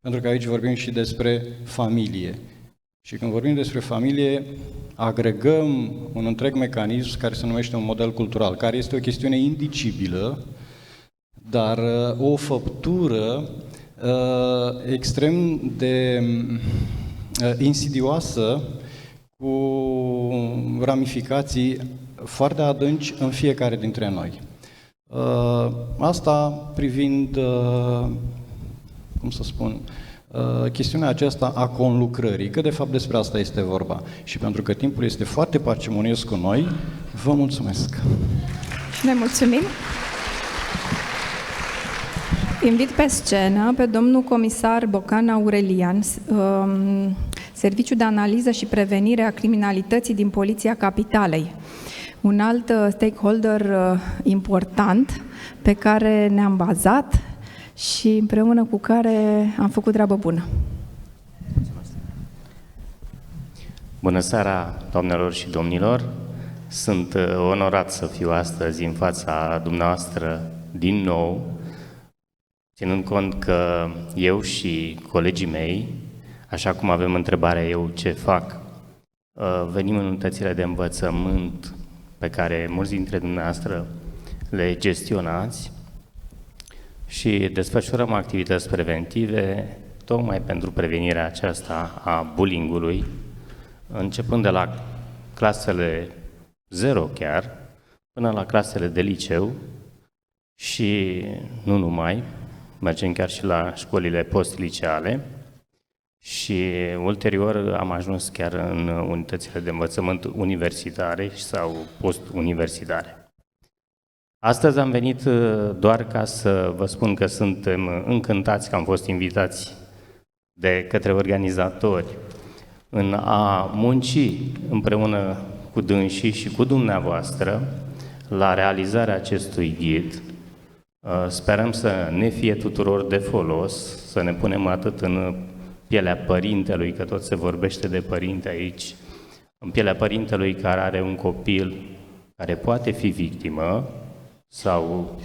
Pentru că aici vorbim și despre familie. Și când vorbim despre familie, agregăm un întreg mecanism care se numește un model cultural, care este o chestiune indicibilă, dar o făptură extrem de insidioasă, cu ramificații foarte adânci în fiecare dintre noi. Asta privind, cum să spun, chestiunea aceasta a conlucrării, că de fapt despre asta este vorba. Și pentru că timpul este foarte parcimonios cu noi, vă mulțumesc! Și ne mulțumim! Invit pe scenă pe domnul comisar Bocan Aurelian, Serviciul de Analiză și Prevenire a Criminalității din Poliția Capitalei. Un alt stakeholder important pe care ne-am bazat și împreună cu care am făcut treabă bună. Bună seara, doamnelor și domnilor! Sunt onorat să fiu astăzi în fața dumneavoastră din nou, ținând cont că eu și colegii mei, așa cum avem întrebarea eu ce fac, venim în unitățile de învățământ pe care mulți dintre dumneavoastră le gestionați și desfășurăm activități preventive tocmai pentru prevenirea aceasta a bullyingului, începând de la clasele 0 chiar, până la clasele de liceu și nu numai, mergem chiar și la școlile post-liceale și ulterior am ajuns chiar în unitățile de învățământ universitare sau post-universitare. Astăzi am venit doar ca să vă spun că suntem încântați că am fost invitați de către organizatori în a munci împreună cu dânsii și cu dumneavoastră la realizarea acestui ghid. Sperăm să ne fie tuturor de folos, să ne punem atât în pielea părintelui, că tot se vorbește de părinte aici, în pielea părintelui care are un copil care poate fi victimă, sau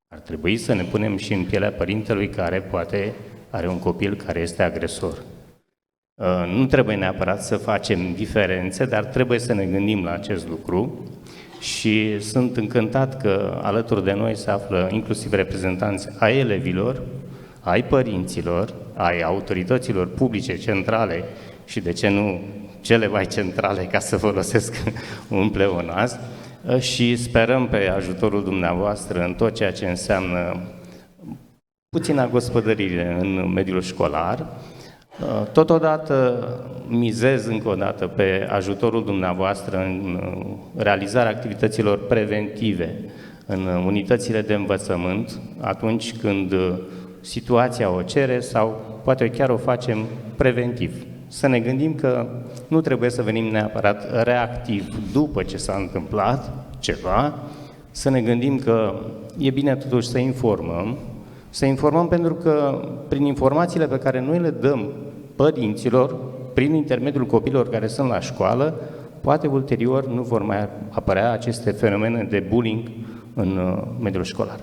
ar trebui să ne punem și în pielea părintelui care poate are un copil care este agresor. Nu trebuie neapărat să facem diferențe, dar trebuie să ne gândim la acest lucru și sunt încântat că alături de noi se află inclusiv reprezentanți ai elevilor, ai părinților, ai autorităților publice centrale și de ce nu cele mai centrale, ca să folosesc un pleonaz, și sperăm pe ajutorul dumneavoastră în tot ceea ce înseamnă puțină gospodărire în mediul școlar. Totodată mizez încă o dată pe ajutorul dumneavoastră în realizarea activităților preventive în unitățile de învățământ, atunci când situația o cere sau poate chiar o facem preventiv. Să ne gândim că nu trebuie să venim neapărat reactiv după ce s-a întâmplat ceva, să ne gândim că e bine totuși să informăm pentru că prin informațiile pe care noi le dăm părinților, prin intermediul copiilor care sunt la școală, poate ulterior nu vor mai apărea aceste fenomene de bullying în mediul școlar.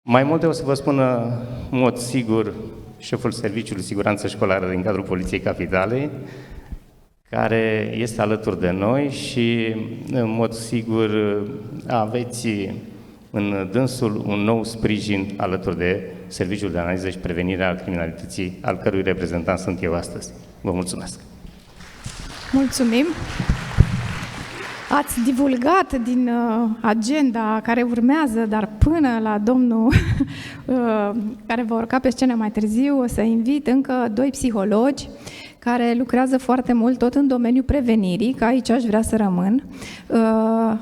Mai multe o să vă spună în mod sigur șeful Serviciului Siguranță Școlară din cadrul Poliției Capitalei, care este alături de noi și în mod sigur aveți în dânsul un nou sprijin alături de Serviciul de Analiză și Prevenire a Criminalității, al cărui reprezentant sunt eu astăzi. Vă mulțumesc! Mulțumim! Ați divulgat din agenda care urmează, dar până la domnul care va urca pe scenă mai târziu, o să invit încă 2 psihologi care lucrează foarte mult tot în domeniul prevenirii, că aici aș vrea să rămân.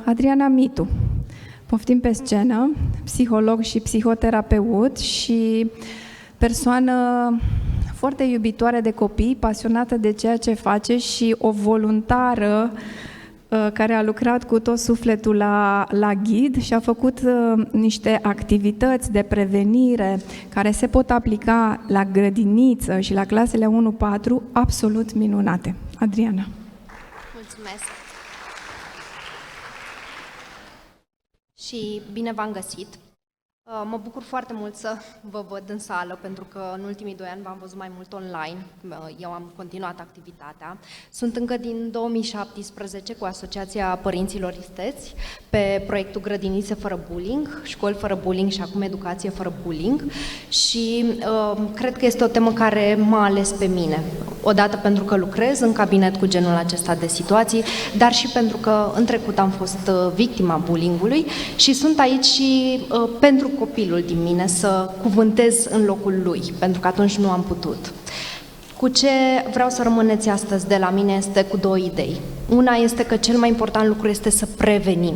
Adriana Mitu, poftim pe scenă, psiholog și psihoterapeut și persoană foarte iubitoare de copii, pasionată de ceea ce face și o voluntară care a lucrat cu tot sufletul la ghid și a făcut niște activități de prevenire care se pot aplica la grădiniță și la clasele 1-4 absolut minunate. Adriana. Mulțumesc! Și bine v-am găsit! Mă bucur foarte mult să vă văd în sală, pentru că în ultimii 2 ani v-am văzut mai mult online. Eu am continuat activitatea. Sunt încă din 2017 cu Asociația Părinților Isteți pe proiectul Grădinițe fără bullying, școli fără bullying și acum educație fără bullying și cred că este o temă care m-a ales pe mine. Odată pentru că lucrez în cabinet cu genul acesta de situații, dar și pentru că în trecut am fost victima bullyingului și sunt aici și pentru copilul din mine să cuvântez în locul lui, pentru că atunci nu am putut. Cu ce vreau să rămâneți astăzi de la mine este cu 2 idei. Una este că cel mai important lucru este să prevenim,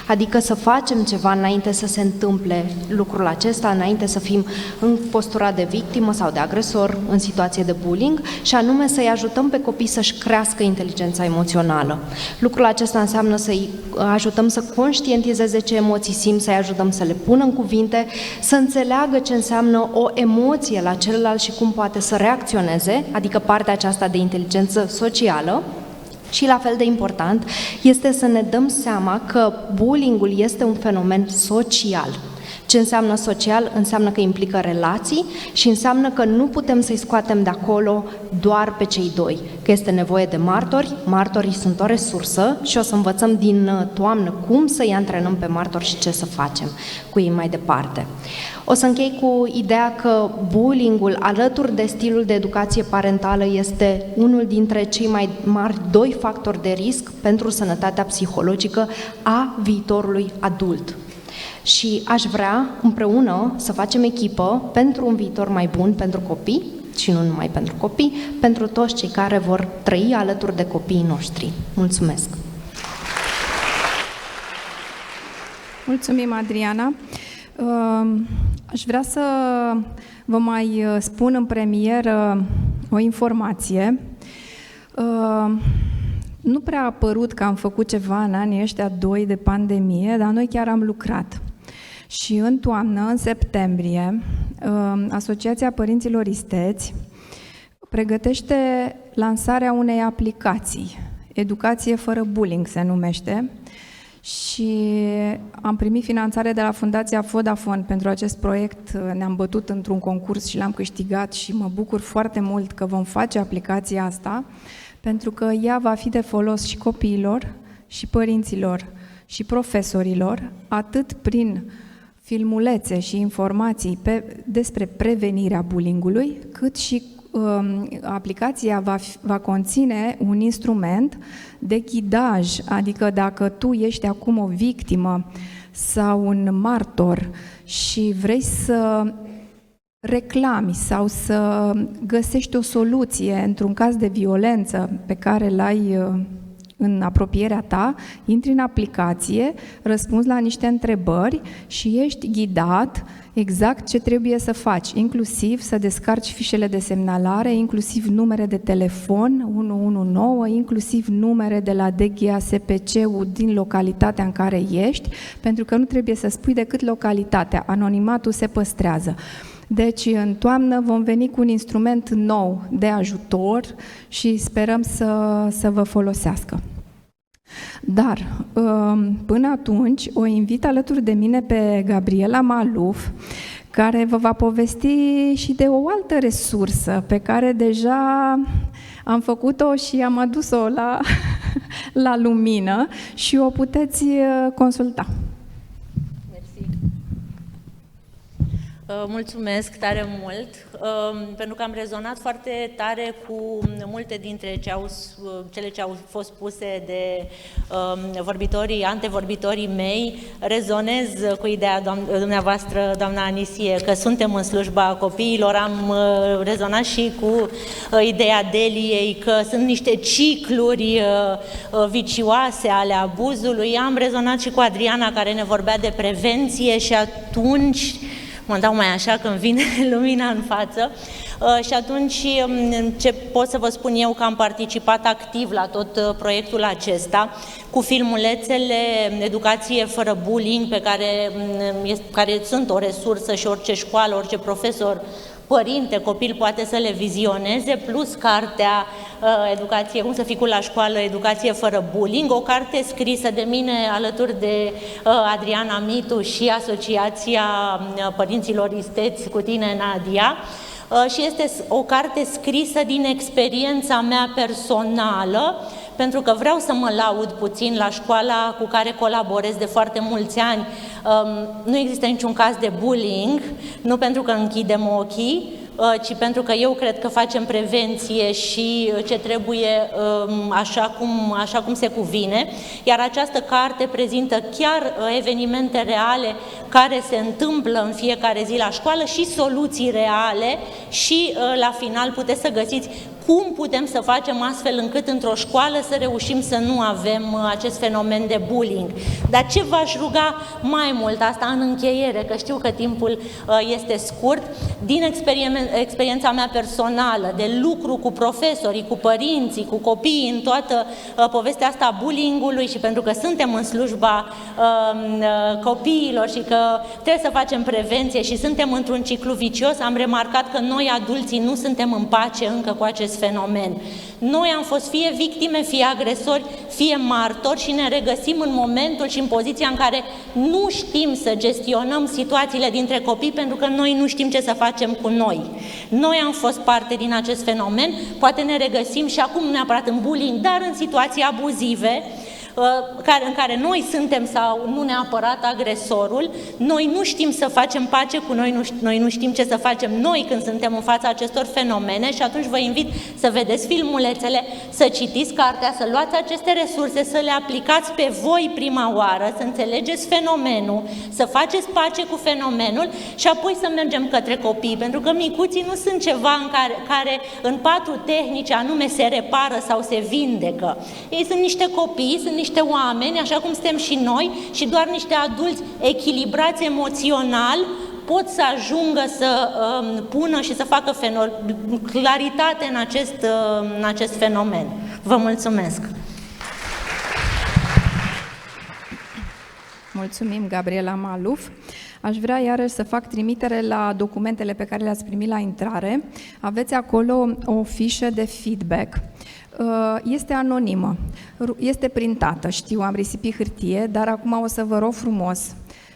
adică să facem ceva înainte să se întâmple lucrul acesta, înainte să fim în postura de victimă sau de agresor în situație de bullying și anume să-i ajutăm pe copii să-și crească inteligența emoțională. Lucrul acesta înseamnă să-i ajutăm să conștientizeze ce emoții simt, să-i ajutăm să le pună în cuvinte, să înțeleagă ce înseamnă o emoție la celălalt și cum poate să reacționeze, adică partea aceasta de inteligență socială. Și la fel de important este să ne dăm seama că bullying-ul este un fenomen social. Ce înseamnă social? Înseamnă că implică relații și înseamnă că nu putem să-i scoatem de acolo doar pe cei 2, că este nevoie de martori, martorii sunt o resursă și o să învățăm din toamnă cum să-i antrenăm pe martori și ce să facem cu ei mai departe. O să închei cu ideea că bullying-ul, alături de stilul de educație parentală, este unul dintre cei mai mari 2 factori de risc pentru sănătatea psihologică a viitorului adult. Și aș vrea împreună să facem echipă pentru un viitor mai bun pentru copii și nu numai pentru copii, pentru toți cei care vor trăi alături de copiii noștri. Mulțumesc! Mulțumim, Adriana! Aș vrea să vă mai spun în premieră o informație. Nu prea a apărut că am făcut ceva în anii ăștia 2 de pandemie, dar noi chiar am lucrat. Și în toamnă, în septembrie, Asociația Părinților Isteți pregătește lansarea unei aplicații, Educație fără bullying se numește, și am primit finanțare de la Fundația Vodafone pentru acest proiect. Ne-am bătut într-un concurs și l-am câștigat și mă bucur foarte mult că vom face aplicația asta, pentru că ea va fi de folos și copiilor, și părinților, și profesorilor, atât prin filmulețe și informații despre prevenirea bullyingului, cât și aplicația va conține un instrument de ghidaj, adică dacă tu ești acum o victimă sau un martor și vrei să reclami sau să găsești o soluție într-un caz de violență pe care l-ai în apropierea ta, intri în aplicație, răspunzi la niște întrebări și ești ghidat exact ce trebuie să faci, inclusiv să descarci fișele de semnalare, inclusiv numere de telefon 119, inclusiv numere de la DGASPC-ul din localitatea în care ești, pentru că nu trebuie să spui decât localitatea, anonimatul se păstrează. Deci, în toamnă vom veni cu un instrument nou de ajutor și sperăm să vă folosească. Dar, până atunci, o invit alături de mine pe Gabriela Maluf, care vă va povesti și de o altă resursă pe care deja am făcut-o și am adus-o la lumină și o puteți consulta. Mulțumesc tare mult, pentru că am rezonat foarte tare cu multe dintre cele ce au fost spuse de antevorbitorii mei. Rezonez cu ideea dumneavoastră, doamna Anisie, că suntem în slujba copiilor. Am rezonat și cu ideea Deliei, că sunt niște cicluri vicioase ale abuzului. Am rezonat și cu Adriana, care ne vorbea de prevenție și atunci mă dau mai așa când vine lumina în față. Și atunci ce pot să vă spun eu, că am participat activ la tot proiectul acesta cu filmulețele Educație fără bullying, care sunt o resursă și orice școală, orice profesor, părinte, copil poate să le vizioneze, plus cartea Educație, cum să fii la școală, Educație fără bullying, o carte scrisă de mine alături de Adriana Mitu și Asociația Părinților Isteți cu tine, Nadia. Și este o carte scrisă din experiența mea personală, pentru că vreau să mă laud puțin la școala cu care colaborez de foarte mulți ani. Nu există niciun caz de bullying, nu pentru că închidem ochii, ci pentru că eu cred că facem prevenție și ce trebuie așa cum se cuvine. Iar această carte prezintă chiar evenimente reale care se întâmplă în fiecare zi la școală și soluții reale și la final puteți să găsiți cum putem să facem astfel încât într-o școală să reușim să nu avem acest fenomen de bullying. Dar ce v-aș ruga mai mult, asta în încheiere, că știu că timpul este scurt, din experiența mea personală, de lucru cu profesorii, cu părinții, cu copiii, în toată povestea asta a bullying-ului și pentru că suntem în slujba copiilor și că trebuie să facem prevenție și suntem într-un ciclu vicios, am remarcat că noi adulții nu suntem în pace încă cu acest fenomen. Noi am fost fie victime, fie agresori, fie martori și ne regăsim în momentul și în poziția în care nu știm să gestionăm situațiile dintre copii pentru că noi nu știm ce să facem cu noi. Noi am fost parte din acest fenomen, poate ne regăsim și acum nu neapărat în bullying, dar în situații abuzive, în care noi suntem sau nu neapărat agresorul, noi nu știm să facem pace cu noi nu știm ce să facem noi când suntem în fața acestor fenomene și atunci vă invit să vedeți filmulețele, să citiți cartea, să luați aceste resurse, să le aplicați pe voi prima oară, să înțelegeți fenomenul, să faceți pace cu fenomenul și apoi să mergem către copii, pentru că micuții nu sunt ceva care în patru tehnici anume se repară sau se vindecă. Ei sunt niște copii, sunt niște oameni, așa cum suntem și noi, și doar niște adulți echilibrați emoțional pot să ajungă să pună și să facă claritate în acest fenomen. Vă mulțumesc! Mulțumim, Gabriela Maluf. Aș vrea iarăși să fac trimitere la documentele pe care le-ați primit la intrare. Aveți acolo o fișă de feedback. Este anonimă, este printată, știu, am risipit hârtie, dar acum o să vă rog frumos,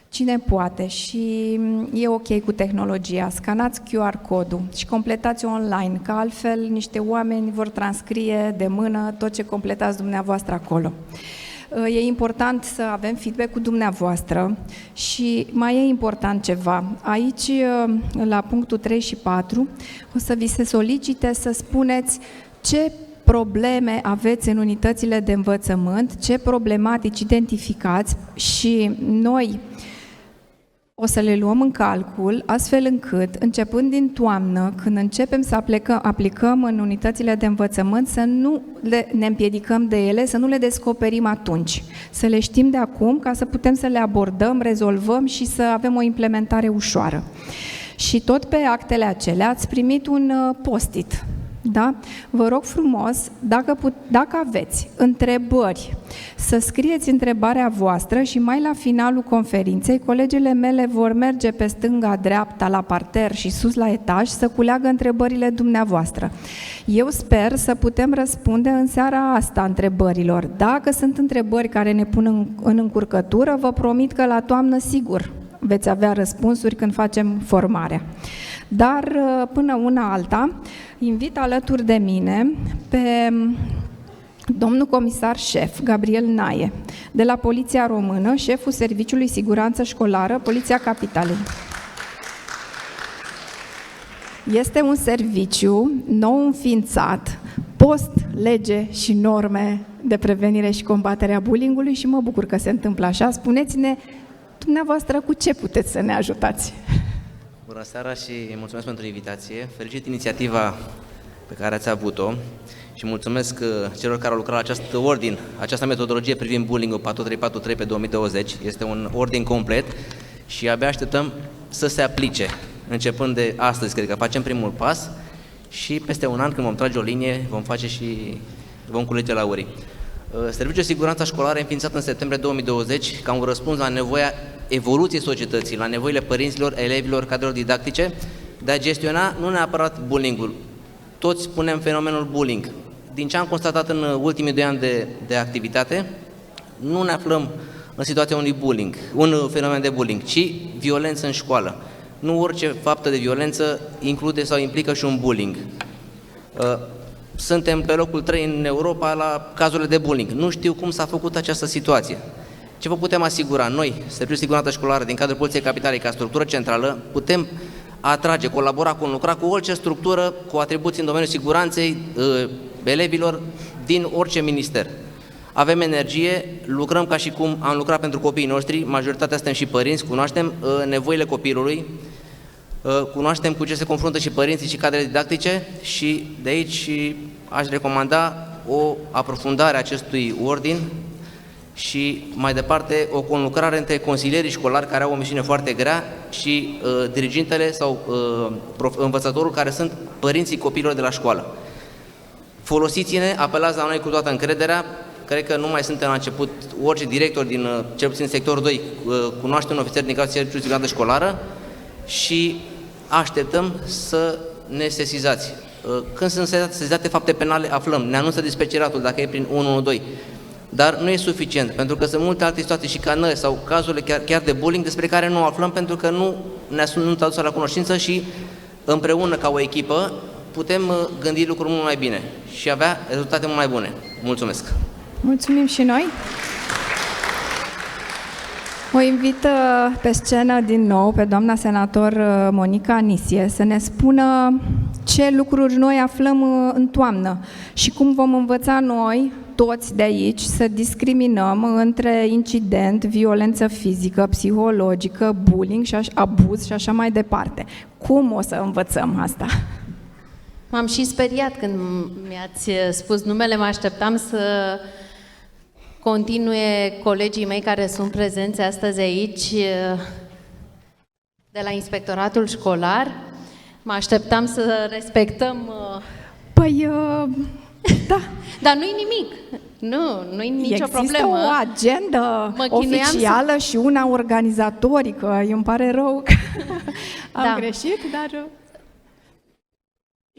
cine poate și e ok cu tehnologia, scanați QR codul și completați online, că altfel niște oameni vor transcrie de mână tot ce completați dumneavoastră acolo. E important să avem feedback cu dumneavoastră și mai e important ceva. Aici, la punctul 3 și 4, o să vi se solicite să spuneți ce probleme aveți în unitățile de învățământ, ce problematici identificați și noi o să le luăm în calcul, astfel încât, începând din toamnă, când începem să aplicăm în unitățile de învățământ, să nu ne împiedicăm de ele, să nu le descoperim atunci, să le știm de acum ca să putem să le abordăm, rezolvăm și să avem o implementare ușoară. Și tot pe actele acelea ați primit un post-it. Da? Vă rog frumos, dacă aveți întrebări, să scrieți întrebarea voastră și mai la finalul conferinței, colegele mele vor merge pe stânga-dreapta la parter și sus la etaj să culeagă întrebările dumneavoastră. Eu sper să putem răspunde în seara asta întrebărilor. Dacă sunt întrebări care ne pun în încurcătură, vă promit că la toamnă sigur veți avea răspunsuri când facem formarea. Dar până una alta, invit alături de mine pe domnul comisar șef, Gabriel Naie, de la Poliția Română, șeful Serviciului Siguranță Școlară, Poliția Capitalei. Este un serviciu nou înființat, post lege și norme de prevenire și combatere a bullying-ului și mă bucur că se întâmplă așa. Spuneți-ne dumneavoastră cu ce puteți să ne ajutați. Bună seara și mulțumesc pentru invitație. Felicit inițiativa pe care ați avut-o și mulțumesc celor care au lucrat la acest ordin, această metodologie privind bullying-ul 4343 pe 2020. Este un ordin complet și abia așteptăm să se aplice. Începând de astăzi, cred că facem primul pas și peste un an, când vom trage o linie, vom culege laurii. Serviciul Siguranța Școlară, înființat în septembrie 2020, ca un răspuns la nevoia evoluției societății, la nevoile părinților, elevilor, cadrelor didactice, de a gestiona nu neapărat bullying-ul. Toți spunem fenomenul bullying. Din ce am constatat în ultimii 2 ani de activitate, nu ne aflăm în situația unui bullying, un fenomen de bullying, ci violență în școală. Nu orice faptă de violență include sau implică și un bullying. Suntem pe locul 3 în Europa la cazurile de bullying. Nu știu cum s-a făcut această situație. Ce vă putem asigura? Noi, Serviciul Siguranță Școlară, din cadrul Poliției Capitalei, ca structură centrală, putem atrage, colabora, conlucra cu orice structură cu atribuții în domeniul siguranței elevilor din orice minister. Avem energie, lucrăm ca și cum am lucrat pentru copiii noștri, majoritatea suntem și părinți, cunoaștem nevoile copilului, cunoaștem cu ce se confruntă și părinții și cadrele didactice și de aici aș recomanda o aprofundare a acestui ordin și mai departe o conlucrare între consilierii școlari care au o misiune foarte grea și dirigintele sau învățătorul care sunt părinții copiilor de la școală. Folosiți-ne, apelați la noi cu toată încrederea. Cred că nu mai suntem la început, orice director din, cel puțin sectorul 2, cunoaște un ofițer din cadrul Serviciului Siguranță Școlară și așteptăm să ne sesizați. Când sunt sesizate fapte penale, aflăm, ne anunță dispeceratul dacă e prin 112. Dar nu e suficient, pentru că sunt multe alte situații și canări sau cazurile chiar de bullying despre care nu aflăm pentru că nu ne-a adus la cunoștință și împreună ca o echipă putem gândi lucruri mult mai bine și avea rezultate mult mai bune. Mulțumesc! Mulțumim și noi! O invit pe scenă din nou pe doamna senator Monica Anisie să ne spună ce lucruri noi aflăm în toamnă și cum vom învăța noi, toți de aici, să discriminăm între incident, violență fizică, psihologică, bullying și abuz și așa mai departe. Cum o să învățăm asta? M-am și speriat când mi-ați spus numele, mă așteptam să continue colegii mei care sunt prezenți astăzi aici de la Inspectoratul Școlar. Mă așteptam să respectăm... Păi, da. Dar nu-i nimic. Nu-i nicio problemă. Există o agendă oficială și una organizatorică. Îmi pare rău că am greșit, dar...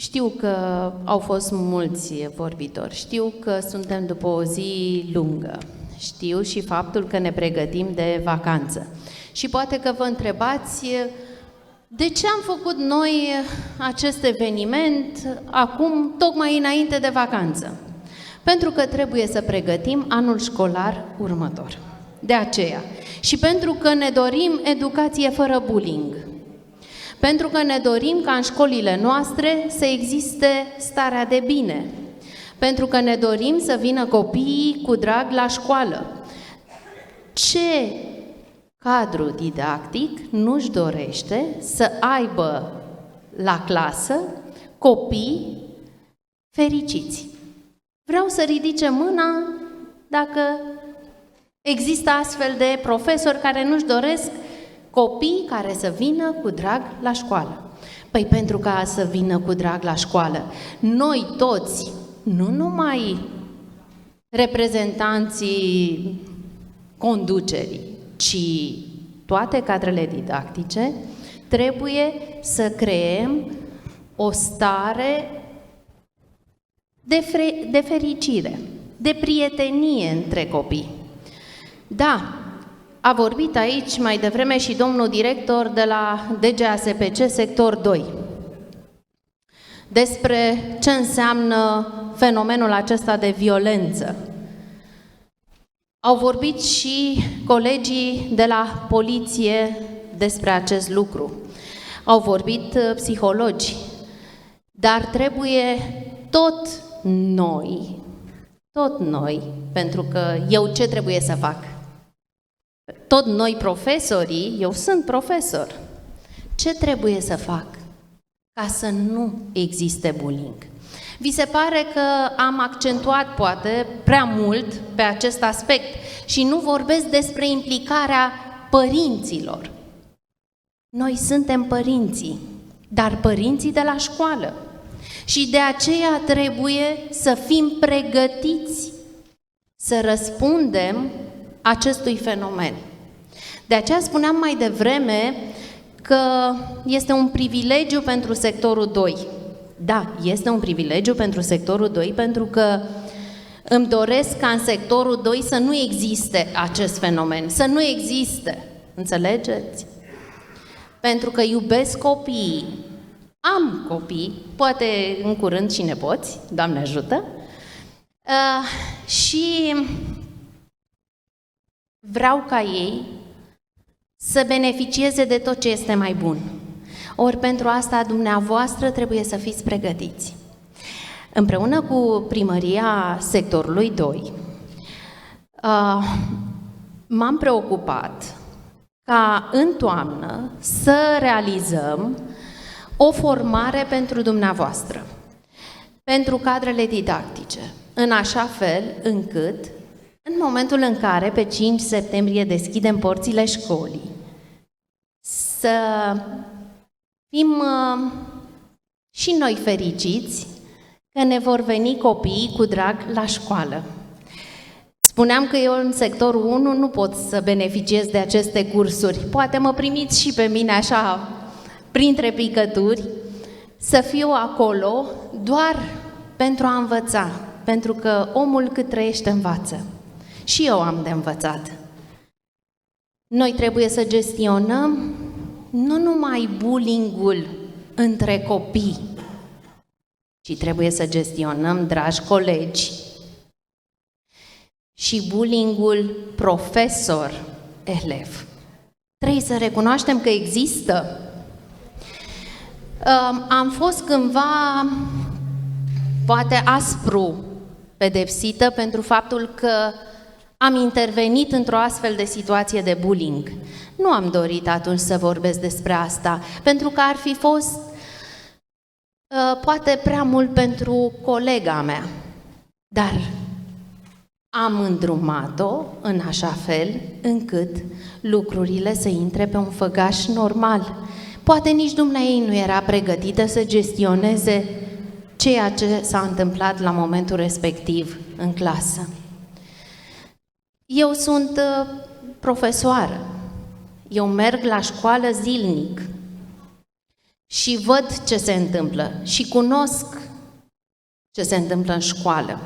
Știu că au fost mulți vorbitori, știu că suntem după o zi lungă, știu și faptul că ne pregătim de vacanță. Și poate că vă întrebați de ce am făcut noi acest eveniment acum, tocmai înainte de vacanță. Pentru că trebuie să pregătim anul școlar următor. De aceea. Și pentru că ne dorim educație fără bullying. Pentru că ne dorim ca în școlile noastre să existe starea de bine. Pentru că ne dorim să vină copiii cu drag la școală. Ce cadru didactic nu-și dorește să aibă la clasă copii fericiți? Vreau să ridice mâna dacă există astfel de profesori care nu-și doresc copii care să vină cu drag la școală. Păi pentru ca să vină cu drag la școală. Noi toți, nu numai reprezentanții conducerii, ci toate cadrele didactice, trebuie să creăm o stare de fericire, de prietenie între copii. Da, a vorbit aici mai devreme și domnul director de la DGASPC sector 2 despre ce înseamnă fenomenul acesta de violență. Au vorbit și colegii de la poliție despre acest lucru. Au vorbit psihologi, dar trebuie tot noi, pentru că eu ce trebuie să fac? Tot noi profesorii, eu sunt profesor, ce trebuie să fac ca să nu existe bullying? Vi se pare că am accentuat poate prea mult pe acest aspect și nu vorbesc despre implicarea părinților. Noi suntem părinții, dar părinții de la școală. Și de aceea trebuie să fim pregătiți să răspundem acestui fenomen. De aceea spuneam mai devreme că este un privilegiu pentru sectorul 2. Da, este un privilegiu pentru sectorul 2 pentru că îmi doresc ca în sectorul 2 să nu existe acest fenomen, să nu existe. Înțelegeți? Pentru că iubesc copiii. Am copii, poate în curând și nepoți, Doamne ajută, și vreau ca ei să beneficieze de tot ce este mai bun. Ori pentru asta dumneavoastră trebuie să fiți pregătiți. Împreună cu primăria sectorului 2, m-am preocupat ca în toamnă să realizăm o formare pentru dumneavoastră, pentru cadrele didactice, în așa fel încât, în momentul în care pe 5 septembrie deschidem porțile școlii, să fim și noi fericiți că ne vor veni copiii cu drag la școală. Spuneam că eu în sectorul 1 nu pot să beneficiez de aceste cursuri. Poate mă primiți și pe mine așa, printre picături, să fiu acolo doar pentru a învăța, pentru că omul cât trăiește învață. Și eu am de învățat. Noi trebuie să gestionăm nu numai bullying-ul între copii, ci trebuie să gestionăm, dragi colegi, și bullying-ul profesor-elev. Trebuie să recunoaștem că există. Am fost cândva, poate aspru, pedepsită pentru faptul că am intervenit într-o astfel de situație de bullying. Nu am dorit atunci să vorbesc despre asta, pentru că ar fi fost poate prea mult pentru colega mea, dar am îndrumat-o în așa fel încât lucrurile să intre pe un făgaș normal. Poate nici dumneaei nu era pregătită să gestioneze ceea ce s-a întâmplat la momentul respectiv în clasă. Eu sunt profesoară. Eu merg la școală zilnic și văd ce se întâmplă și cunosc ce se întâmplă în școală.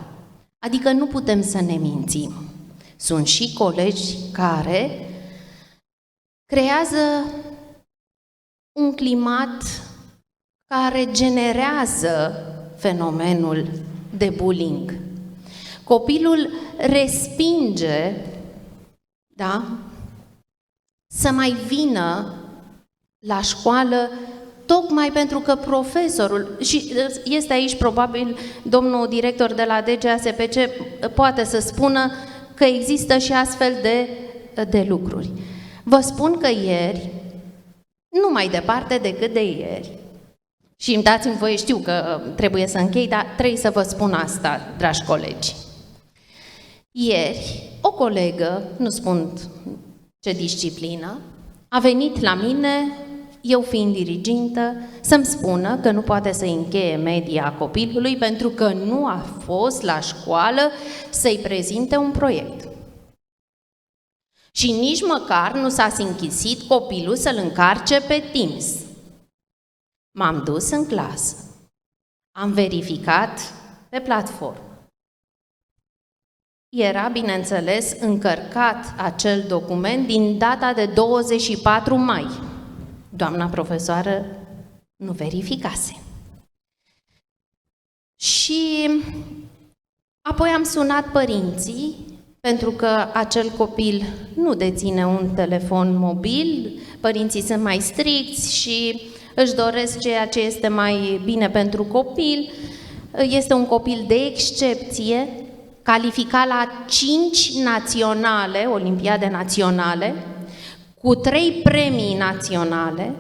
Adică nu putem să ne mințim. Sunt și colegi care creează un climat care generează fenomenul de bullying. Copilul respinge, da, să mai vină la școală tocmai pentru că profesorul, și este aici probabil domnul director de la DGASPC, poate să spună că există și astfel de lucruri. Vă spun că ieri, nu mai departe decât de ieri, și îmi dați-mi voie, știu că trebuie să închei, dar trebuie să vă spun asta, dragi colegi. Ieri, o colegă, nu spun ce disciplină, a venit la mine eu fiind dirigintă, să-mi spună că nu poate să încheie media copilului pentru că nu a fost la școală să-i prezinte un proiect. Și nici măcar nu s-a închisit copilul să-l încarce pe Teams. M-am dus în clasă, am verificat pe platformă. Era, bineînțeles, încărcat acel document din data de 24 mai. Doamna profesoară nu verificase. Și apoi am sunat părinții, pentru că acel copil nu deține un telefon mobil, părinții sunt mai stricți și își doresc ceea ce este mai bine pentru copil. Este un copil de excepție, calificat la 5 naționale, olimpiade naționale, cu 3 premii naționale,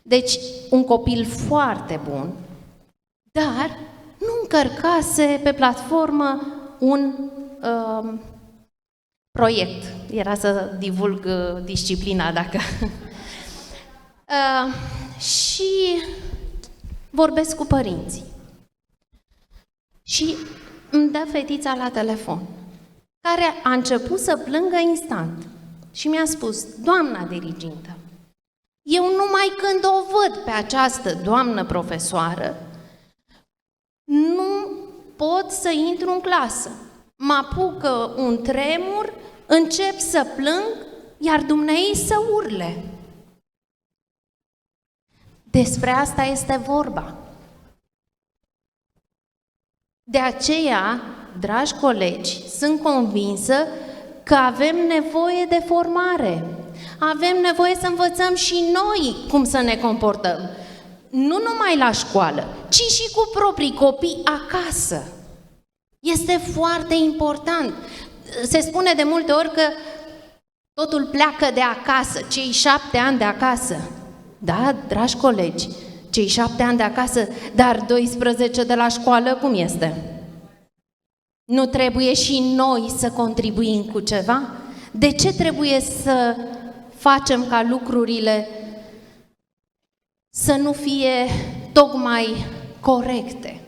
deci un copil foarte bun, dar nu încărcase pe platformă un proiect. Era să divulg disciplina, dacă... și vorbesc cu părinții. Și îmi dă fetița la telefon, care a început să plângă instant. Și mi-a spus: doamna dirigintă, eu numai când o văd pe această doamnă profesoară, nu pot să intru în clasă. Mă apucă un tremur, încep să plâng, iar dumneei să urle. Despre asta este vorba. De aceea, dragi colegi, sunt convinsă că avem nevoie de formare. Avem nevoie să învățăm și noi cum să ne comportăm. Nu numai la școală, ci și cu proprii copii acasă. Este foarte important. Se spune de multe ori că totul pleacă de acasă, cei 7 ani de acasă. Da, dragi colegi, cei 7 ani de acasă, dar 12 de la școală, cum este? Nu trebuie și noi să contribuim cu ceva? De ce trebuie să facem ca lucrurile să nu fie tocmai corecte?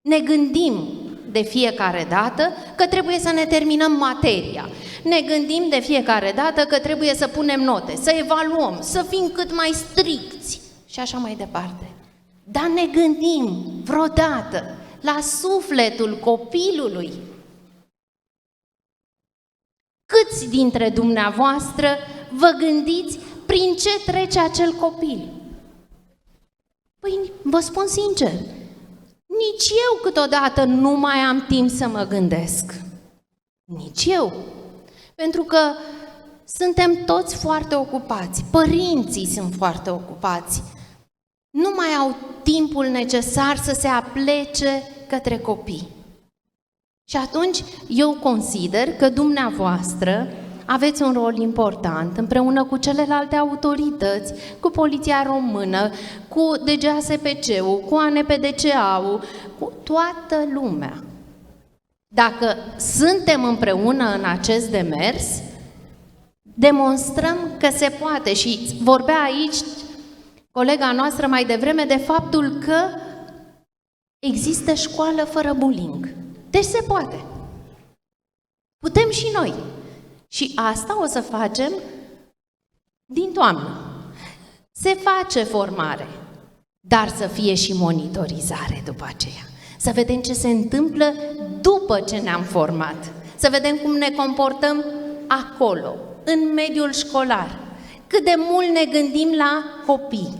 Ne gândim de fiecare dată că trebuie să ne terminăm materia. Ne gândim de fiecare dată că trebuie să punem note, să evaluăm, să fim cât mai stricți și așa mai departe. Dar ne gândim vreodată la sufletul copilului. Câți dintre dumneavoastră vă gândiți prin ce trece acel copil? Păi, vă spun sincer, nici eu câteodată nu mai am timp să mă gândesc. Nici eu. Pentru că suntem toți foarte ocupați, părinții sunt foarte ocupați. Nu mai au timpul necesar să se aplece către copii. Și atunci eu consider că dumneavoastră aveți un rol important împreună cu celelalte autorități, cu Poliția Română, cu DGASPC-ul, cu ANPDCA-ul, cu toată lumea. Dacă suntem împreună în acest demers, demonstrăm că se poate. Și vorbea aici colega noastră mai devreme de faptul că există școală fără bullying. Deci se poate. Putem și noi. Și asta o să facem din toamnă. Se face formare, dar să fie și monitorizare după aceea. Să vedem ce se întâmplă după ce ne-am format. Să vedem cum ne comportăm acolo, în mediul școlar. Cât de mult ne gândim la copii.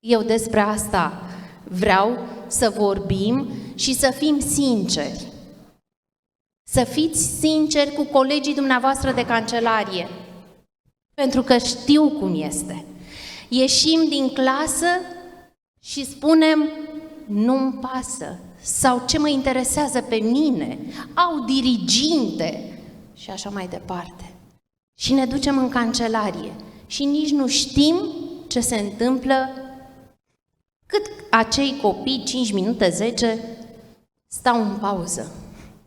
Eu despre asta vreau să vorbim și să fim sinceri. Să fiți sinceri cu colegii dumneavoastră de cancelarie, pentru că știu cum este. Ieșim din clasă și spunem: nu-mi pasă, sau ce mă interesează pe mine, au diriginte și așa mai departe. Și ne ducem în cancelarie și nici nu știm ce se întâmplă, cât acei copii, 5 minute, 10, stau în pauză.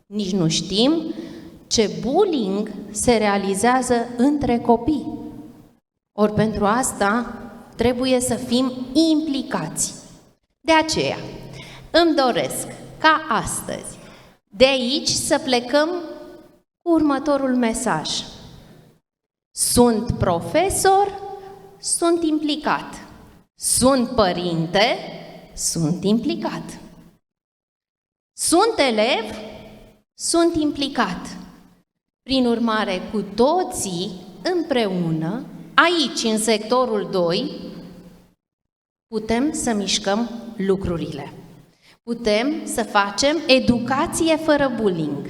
Nici nu știm ce bullying se realizează între copii. Ori pentru asta trebuie să fim implicați. De aceea, îmi doresc ca astăzi, de aici, să plecăm cu următorul mesaj. Sunt profesor, sunt implicat. Sunt părinte, sunt implicat. Sunt elev, sunt implicat. Prin urmare, cu toții, împreună, aici, în sectorul 2, putem să mișcăm lucrurile. Putem să facem educație fără bullying.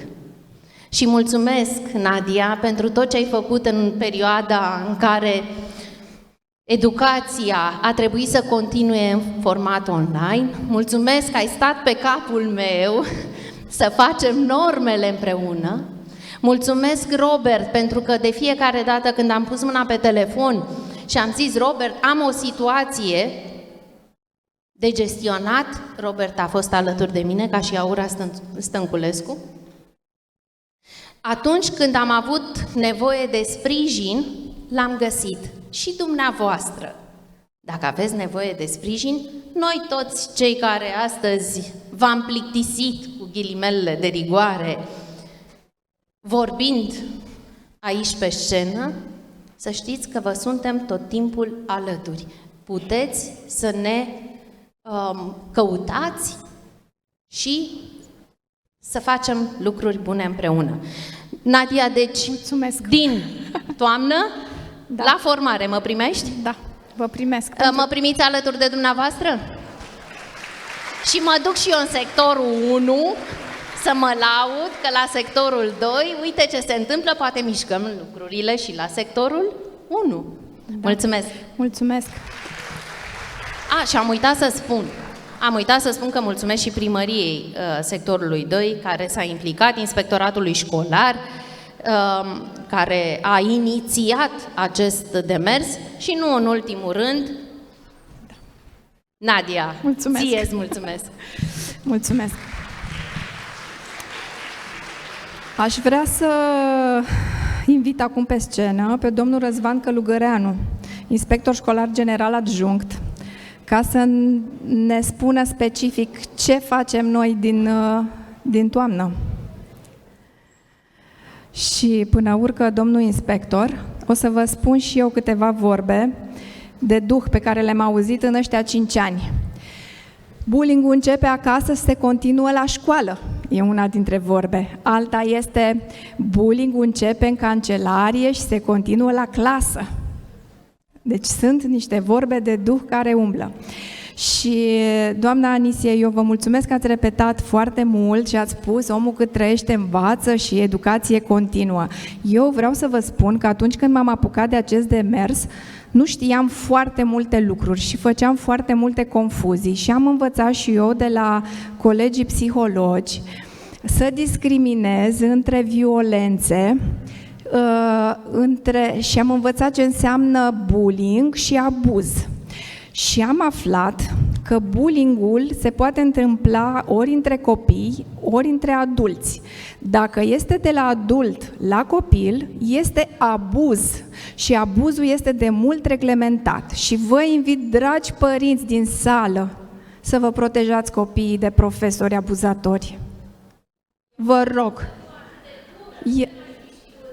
Și mulțumesc, Nadia, pentru tot ce ai făcut în perioada în care educația a trebuit să continue în format online. Mulțumesc că ai stat pe capul meu să facem normele împreună. Mulțumesc, Robert, pentru că de fiecare dată când am pus mâna pe telefon și am zis, Robert, am o situație de gestionat, Robert a fost alături de mine, ca și Aura Stănculescu. Atunci când am avut nevoie de sprijin, l-am găsit. Și dumneavoastră, dacă aveți nevoie de sprijin, noi toți cei care astăzi v-am plictisit cu ghilimelele de rigoare, vorbind aici pe scenă, să știți că vă suntem tot timpul alături. Puteți să ne căutați și să facem lucruri bune împreună. Nadia, deci, mulțumesc. Din toamnă, da, la formare, mă primești? Da, vă primesc. Mă primiți alături de dumneavoastră? Și mă duc și eu în sectorul 1 să mă laud că la sectorul 2, uite ce se întâmplă, poate mișcăm lucrurile și la sectorul 1. Da. Mulțumesc! Mulțumesc! Și am uitat să spun că mulțumesc și primăriei sectorului 2, care s-a implicat, inspectoratului școlar, care a inițiat acest demers și nu în ultimul rând, Nadia, mulțumesc. Ție îți mulțumesc. Mulțumesc. Aș vrea să invit acum pe scenă pe domnul Răzvan Călugăreanu, inspector școlar general adjunct, ca să ne spună specific ce facem noi din toamnă. Și până urcă domnul inspector, o să vă spun și eu câteva vorbe de duh pe care le-am auzit în ăștia 5 ani. Bullying-ul începe acasă, se continuă la școală. E una dintre vorbe. Alta este bullying-ul începe în cancelarie și se continuă la clasă. Deci sunt niște vorbe de duh care umblă. Și, doamna Anisie, eu vă mulțumesc că ați repetat foarte mult și ați spus omul cât trăiește învață și educație continuă. Eu vreau să vă spun că atunci când m-am apucat de acest demers, nu știam foarte multe lucruri și făceam foarte multe confuzii și am învățat și eu de la colegii psihologi să discriminez între violențe, și am învățat ce înseamnă bullying și abuz. Și am aflat că bullying-ul se poate întâmpla ori între copii, ori între adulți. Dacă este de la adult la copil, este abuz și abuzul este de mult reglementat. Și vă invit, dragi părinți din sală, să vă protejați copiii de profesori abuzatori. Vă rog.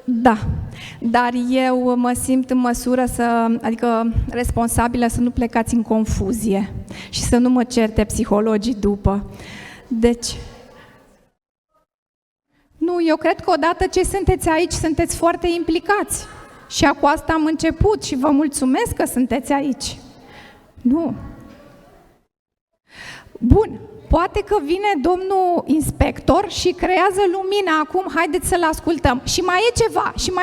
Da, dar eu mă simt în măsură adică responsabilă să nu plecați în confuzie și să nu mă certe psihologii după. Deci, nu, eu cred că odată ce sunteți aici, sunteți foarte implicați. Și cu asta am început și vă mulțumesc că sunteți aici. Nu. Bun. Poate că vine domnul inspector și creează lumina acum, haideți să-l ascultăm. Și mai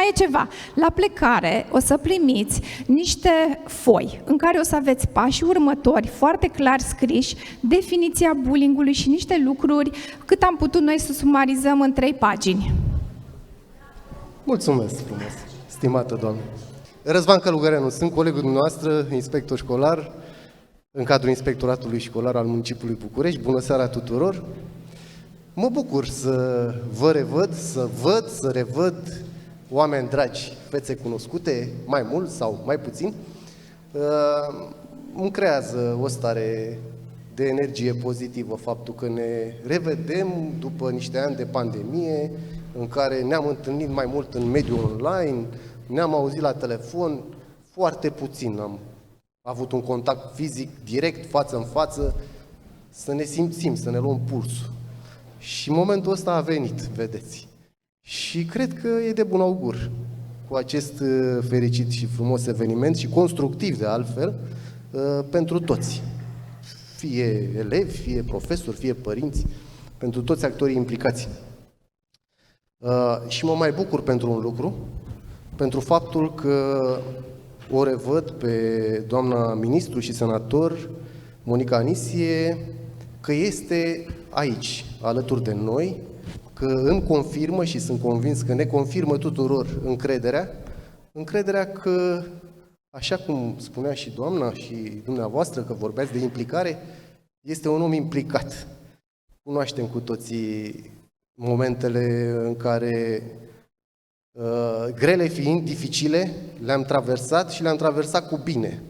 e ceva. La plecare o să primiți niște foi în care o să aveți pașii următori, foarte clar scriși, definiția bullying-ului și niște lucruri cât am putut noi să sumarizăm în 3 pagini. Mulțumesc frumos, stimată doamnă. Răzvan Călugăreanu, sunt colegul dumneavoastră, inspector școlar, în cadrul Inspectoratului Școlar al Municipiului București. Bună seara tuturor! Mă bucur să vă revăd, să revăd oameni dragi, fețe cunoscute, mai mult sau mai puțin, îmi creează o stare de energie pozitivă faptul că ne revedem după niște ani de pandemie în care ne-am întâlnit mai mult în mediul online, ne-am auzit la telefon, foarte puțin am avut un contact fizic, direct, față în față, să ne simțim, să ne luăm pulsul. Și momentul ăsta a venit, vedeți. Și cred că e de bun augur cu acest fericit și frumos eveniment și constructiv de altfel pentru toți. Fie elevi, fie profesori, fie părinți, pentru toți actorii implicați. Și mă mai bucur pentru un lucru, pentru faptul că o revăd pe doamna ministru și senator Monica Anisie, că este aici, alături de noi, că îmi confirmă și sunt convins că ne confirmă tuturor încrederea că, așa cum spunea și doamna și dumneavoastră, că vorbeați de implicare, este un om implicat. Cunoaștem cu toții momentele în care, grele fiind, dificile, le-am traversat și le-am traversat cu bine.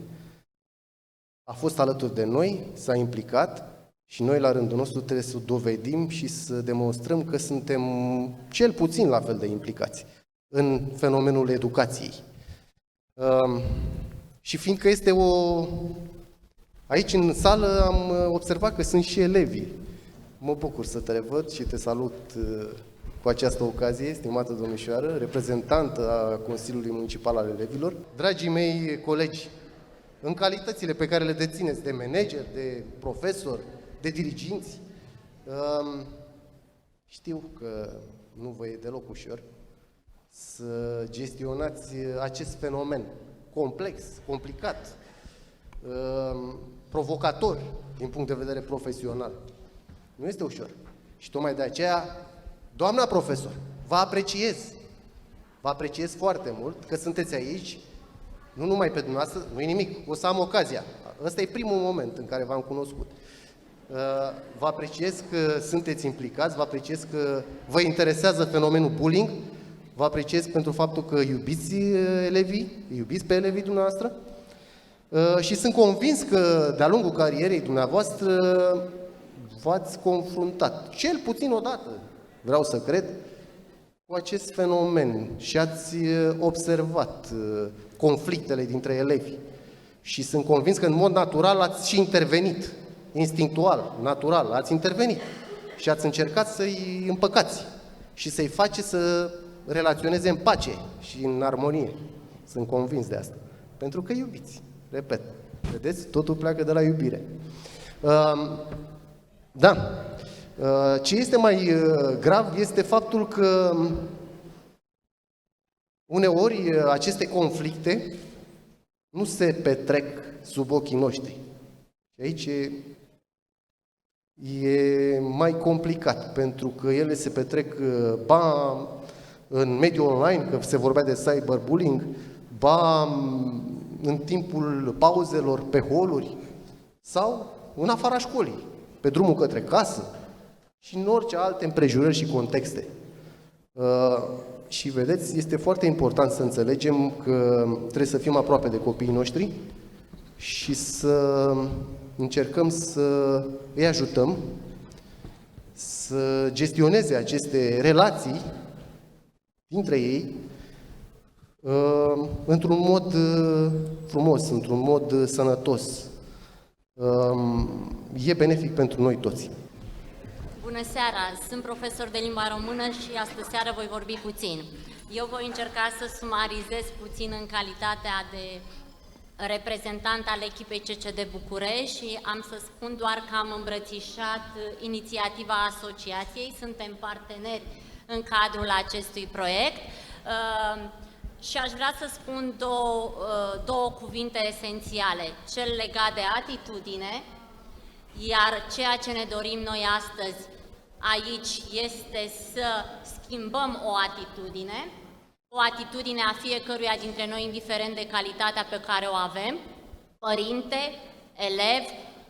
A fost alături de noi, s-a implicat și noi, la rândul nostru, trebuie să dovedim și să demonstrăm că suntem cel puțin la fel de implicați în fenomenul educației. Și fiindcă este aici în sală am observat că sunt și elevii. Mă bucur să te revăd și te salut cu această ocazie, stimată domnișoară, reprezentantă a Consiliului Municipal al Elevilor. Dragii mei colegi, în calitățile pe care le dețineți de manager, de profesor, de diriginți, știu că nu vă e deloc ușor să gestionați acest fenomen complex, complicat, provocator din punct de vedere profesional. Nu este ușor. Și tocmai de aceea, doamna profesor, vă apreciez foarte mult că sunteți aici, nu numai pe dumneavoastră, nu e nimic, o să am ocazia. Ăsta e primul moment în care v-am cunoscut. Vă apreciez că sunteți implicați, vă apreciez că vă interesează fenomenul bullying, vă apreciez pentru faptul că iubiți elevii, iubiți pe elevii dumneavoastră și sunt convins că de-a lungul carierei dumneavoastră v-ați confruntat, cel puțin odată, vreau să cred, cu acest fenomen și ați observat conflictele dintre elevi și sunt convins că în mod natural ați și intervenit, instinctual, natural, ați intervenit și ați încercat să-i împăcați și să-i faceți să relaționeze în pace și în armonie. Sunt convins de asta. Pentru că iubiți. Repet. Vedeți? Totul pleacă de la iubire. Da. Ce este mai grav este faptul că uneori aceste conflicte nu se petrec sub ochii noștri. Și aici e mai complicat, pentru că ele se petrec ba în mediul online, că se vorbea de cyberbullying, ba în timpul pauzelor pe holuri sau în afara școlii, pe drumul către casă și în orice alte împrejurări și contexte. Și vedeți, este foarte important să înțelegem că trebuie să fim aproape de copiii noștri și să încercăm să îi ajutăm să gestioneze aceste relații dintre ei într-un mod frumos, într-un mod sănătos. E benefic pentru noi toți. Bună seara! Sunt profesor de limba română și astă seară voi vorbi puțin. Eu voi încerca să sumarizez puțin în calitatea de reprezentant al echipei CCD București și am să spun doar că am îmbrățișat inițiativa asociației, suntem parteneri în cadrul acestui proiect și aș vrea să spun două cuvinte esențiale, cel legat de atitudine, iar ceea ce ne dorim noi astăzi aici este să schimbăm o atitudine a fiecăruia dintre noi, indiferent de calitatea pe care o avem, părinte, elev,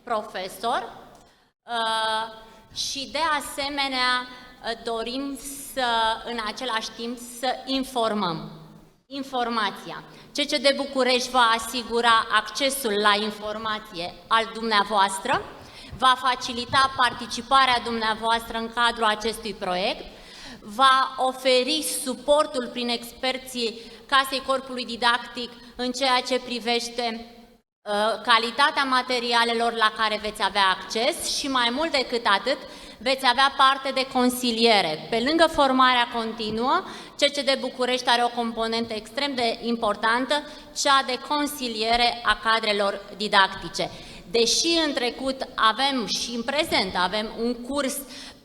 profesor, și de asemenea dorim să, în același timp, să informăm. Informația. CCD București va asigura accesul la informație al dumneavoastră, va facilita participarea dumneavoastră în cadrul acestui proiect, va oferi suportul prin experții Casei Corpului Didactic în ceea ce privește calitatea materialelor la care veți avea acces și mai mult decât atât, veți avea parte de consiliere. Pe lângă formarea continuă, CCD București are o componentă extrem de importantă, cea de consiliere a cadrelor didactice. Deși în trecut avem și în prezent avem un curs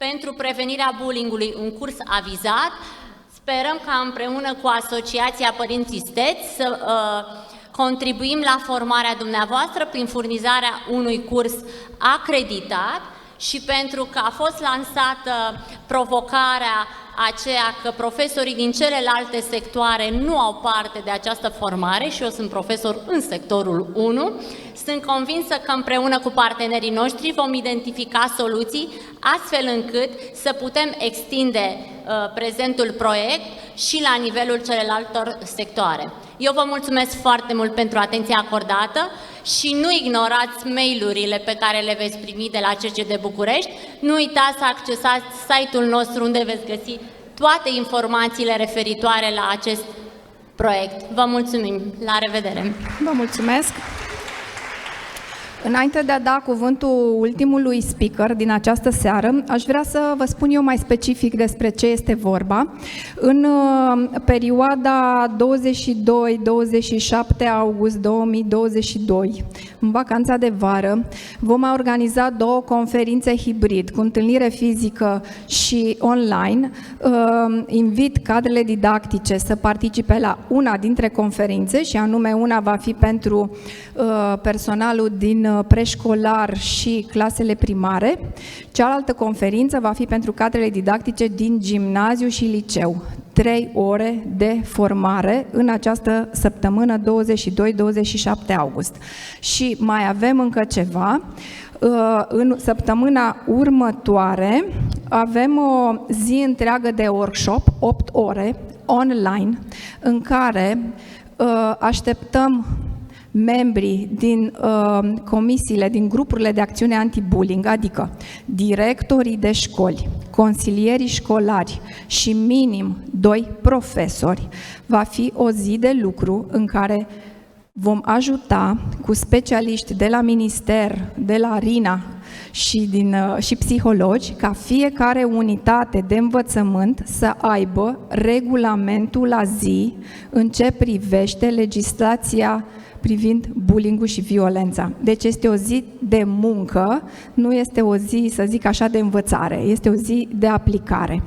pentru prevenirea bullyingului, un curs avizat, sperăm ca împreună cu Asociația Părinții Steți să contribuim la formarea dumneavoastră prin furnizarea unui curs acreditat și pentru că a fost lansată provocarea aceea că profesorii din celelalte sectoare nu au parte de această formare și eu sunt profesor în sectorul 1, sunt convinsă că împreună cu partenerii noștri vom identifica soluții astfel încât să putem extinde prezentul proiect și la nivelul celelalte sectoare. Eu vă mulțumesc foarte mult pentru atenția acordată și nu ignorați mail-urile pe care le veți primi de la CCD București. Nu uitați să accesați site-ul nostru unde veți găsi toate informațiile referitoare la acest proiect. Vă mulțumim! La revedere! Vă mulțumesc! Înainte de a da cuvântul ultimului speaker din această seară, aș vrea să vă spun eu mai specific despre ce este vorba. În perioada 22-27 august 2022, în vacanța de vară, vom organiza 2 conferințe hibrid, cu întâlnire fizică și online. Invit cadrele didactice să participe la una dintre conferințe și anume una va fi pentru personalul din preșcolar și clasele primare. Cealaltă conferință va fi pentru cadrele didactice din gimnaziu și liceu. 3 ore de formare în această săptămână 22-27 august. Și mai avem încă ceva. În săptămâna următoare avem o zi întreagă de workshop, 8 ore, online, în care așteptăm membrii din comisiile, din grupurile de acțiune anti-bullying, adică directorii de școli, consilierii școlari și minim 2 profesori. Va fi o zi de lucru în care vom ajuta cu specialiști de la minister, de la RINA și psihologi, ca fiecare unitate de învățământ să aibă regulamentul la zi în ce privește legislația privind bullying-ul și violența. Deci este o zi de muncă, nu este o zi, să zic așa, de învățare, este o zi de aplicare.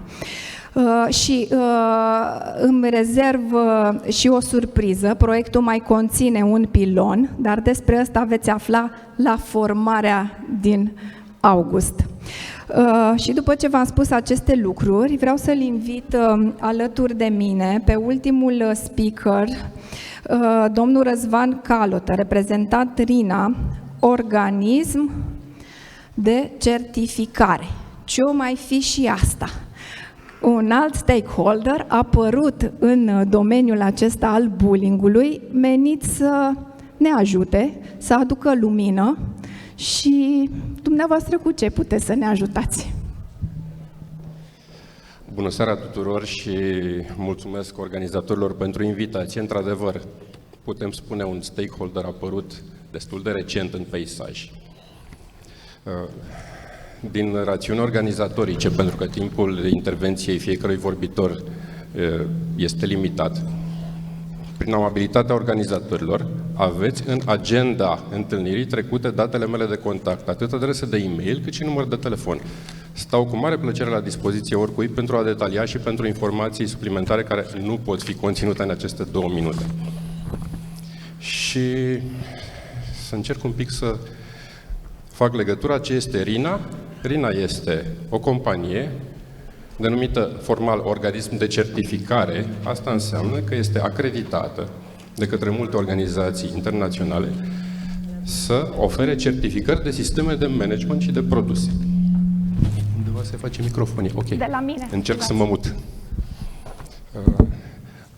Îmi rezerv și o surpriză. Proiectul mai conține un pilon, dar despre asta veți afla la formarea din august. Și după ce v-am spus aceste lucruri, vreau să-l invit alături de mine pe ultimul speaker, domnul Răzvan Calotă, reprezentant RINA, organism de certificare. Ce-o mai fi și asta? Un alt stakeholder a apărut în domeniul acesta al bullying-ului, menit să ne ajute, să aducă lumină. Și dumneavoastră cu ce puteți să ne ajutați? Bună seara tuturor și mulțumesc organizatorilor pentru invitație. Într-adevăr, putem spune un stakeholder apărut destul de recent în peisaj. Din rațiuni organizatorice, pentru că timpul intervenției fiecărui vorbitor este limitat, prin amabilitatea organizatorilor, aveți în agenda întâlnirii trecute datele mele de contact, atât adrese de e-mail, cât și număr de telefon. Stau cu mare plăcere la dispoziție oricui pentru a detalia și pentru informații suplimentare care nu pot fi conținute în aceste 2 minute. Și să încerc un pic să fac legătura ce este RINA. RINA este o companie denumită formal organism de certificare. Asta înseamnă că este acreditată de către multe organizații internaționale să ofere certificări de sisteme de management și de produse. Undeva se face microfonii. Ok. De la mine. Încerc să mă mut.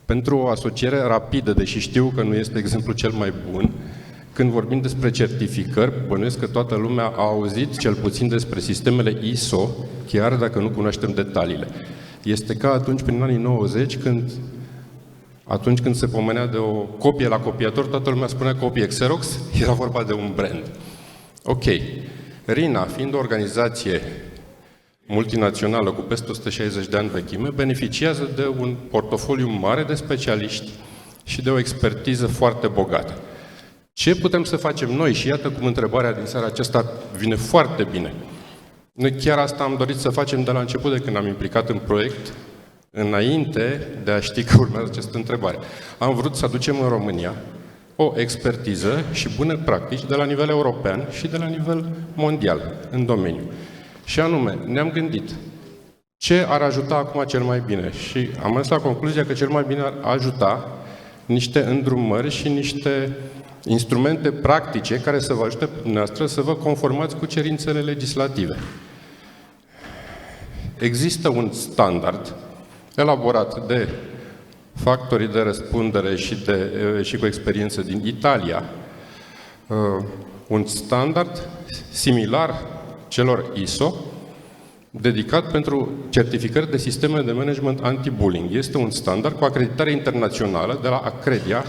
Pentru o asociere rapidă, deși știu că nu este exemplul cel mai bun, când vorbim despre certificări, bănuiesc că toată lumea a auzit cel puțin despre sistemele ISO, chiar dacă nu cunoaștem detaliile. Este ca atunci, prin anii 90, atunci când se pomenea de o copie la copiator, toată lumea spunea copie Xerox, era vorba de un brand. Ok. RINA, fiind o organizație multinațională cu peste 160 de ani vechime, beneficiază de un portofoliu mare de specialiști și de o expertiză foarte bogată. Ce putem să facem noi? Și iată cum întrebarea din seara aceasta vine foarte bine. Noi chiar asta am dorit să facem de la început, de când am implicat în proiect, înainte de a ști că urmează această întrebare. Am vrut să aducem în România o expertiză și bune practici de la nivel european și de la nivel mondial în domeniu. Și anume, ne-am gândit ce ar ajuta acum cel mai bine și am ajuns la concluzia că cel mai bine ar ajuta niște îndrumări și niște instrumente practice care să vă ajute pe dumneavoastră să vă conformați cu cerințele legislative. Există un standard elaborat de factorii de răspundere și cu experiență din Italia, un standard similar celor ISO, dedicat pentru certificări de sisteme de management anti-bullying. Este un standard cu acreditare internațională de la Accredia,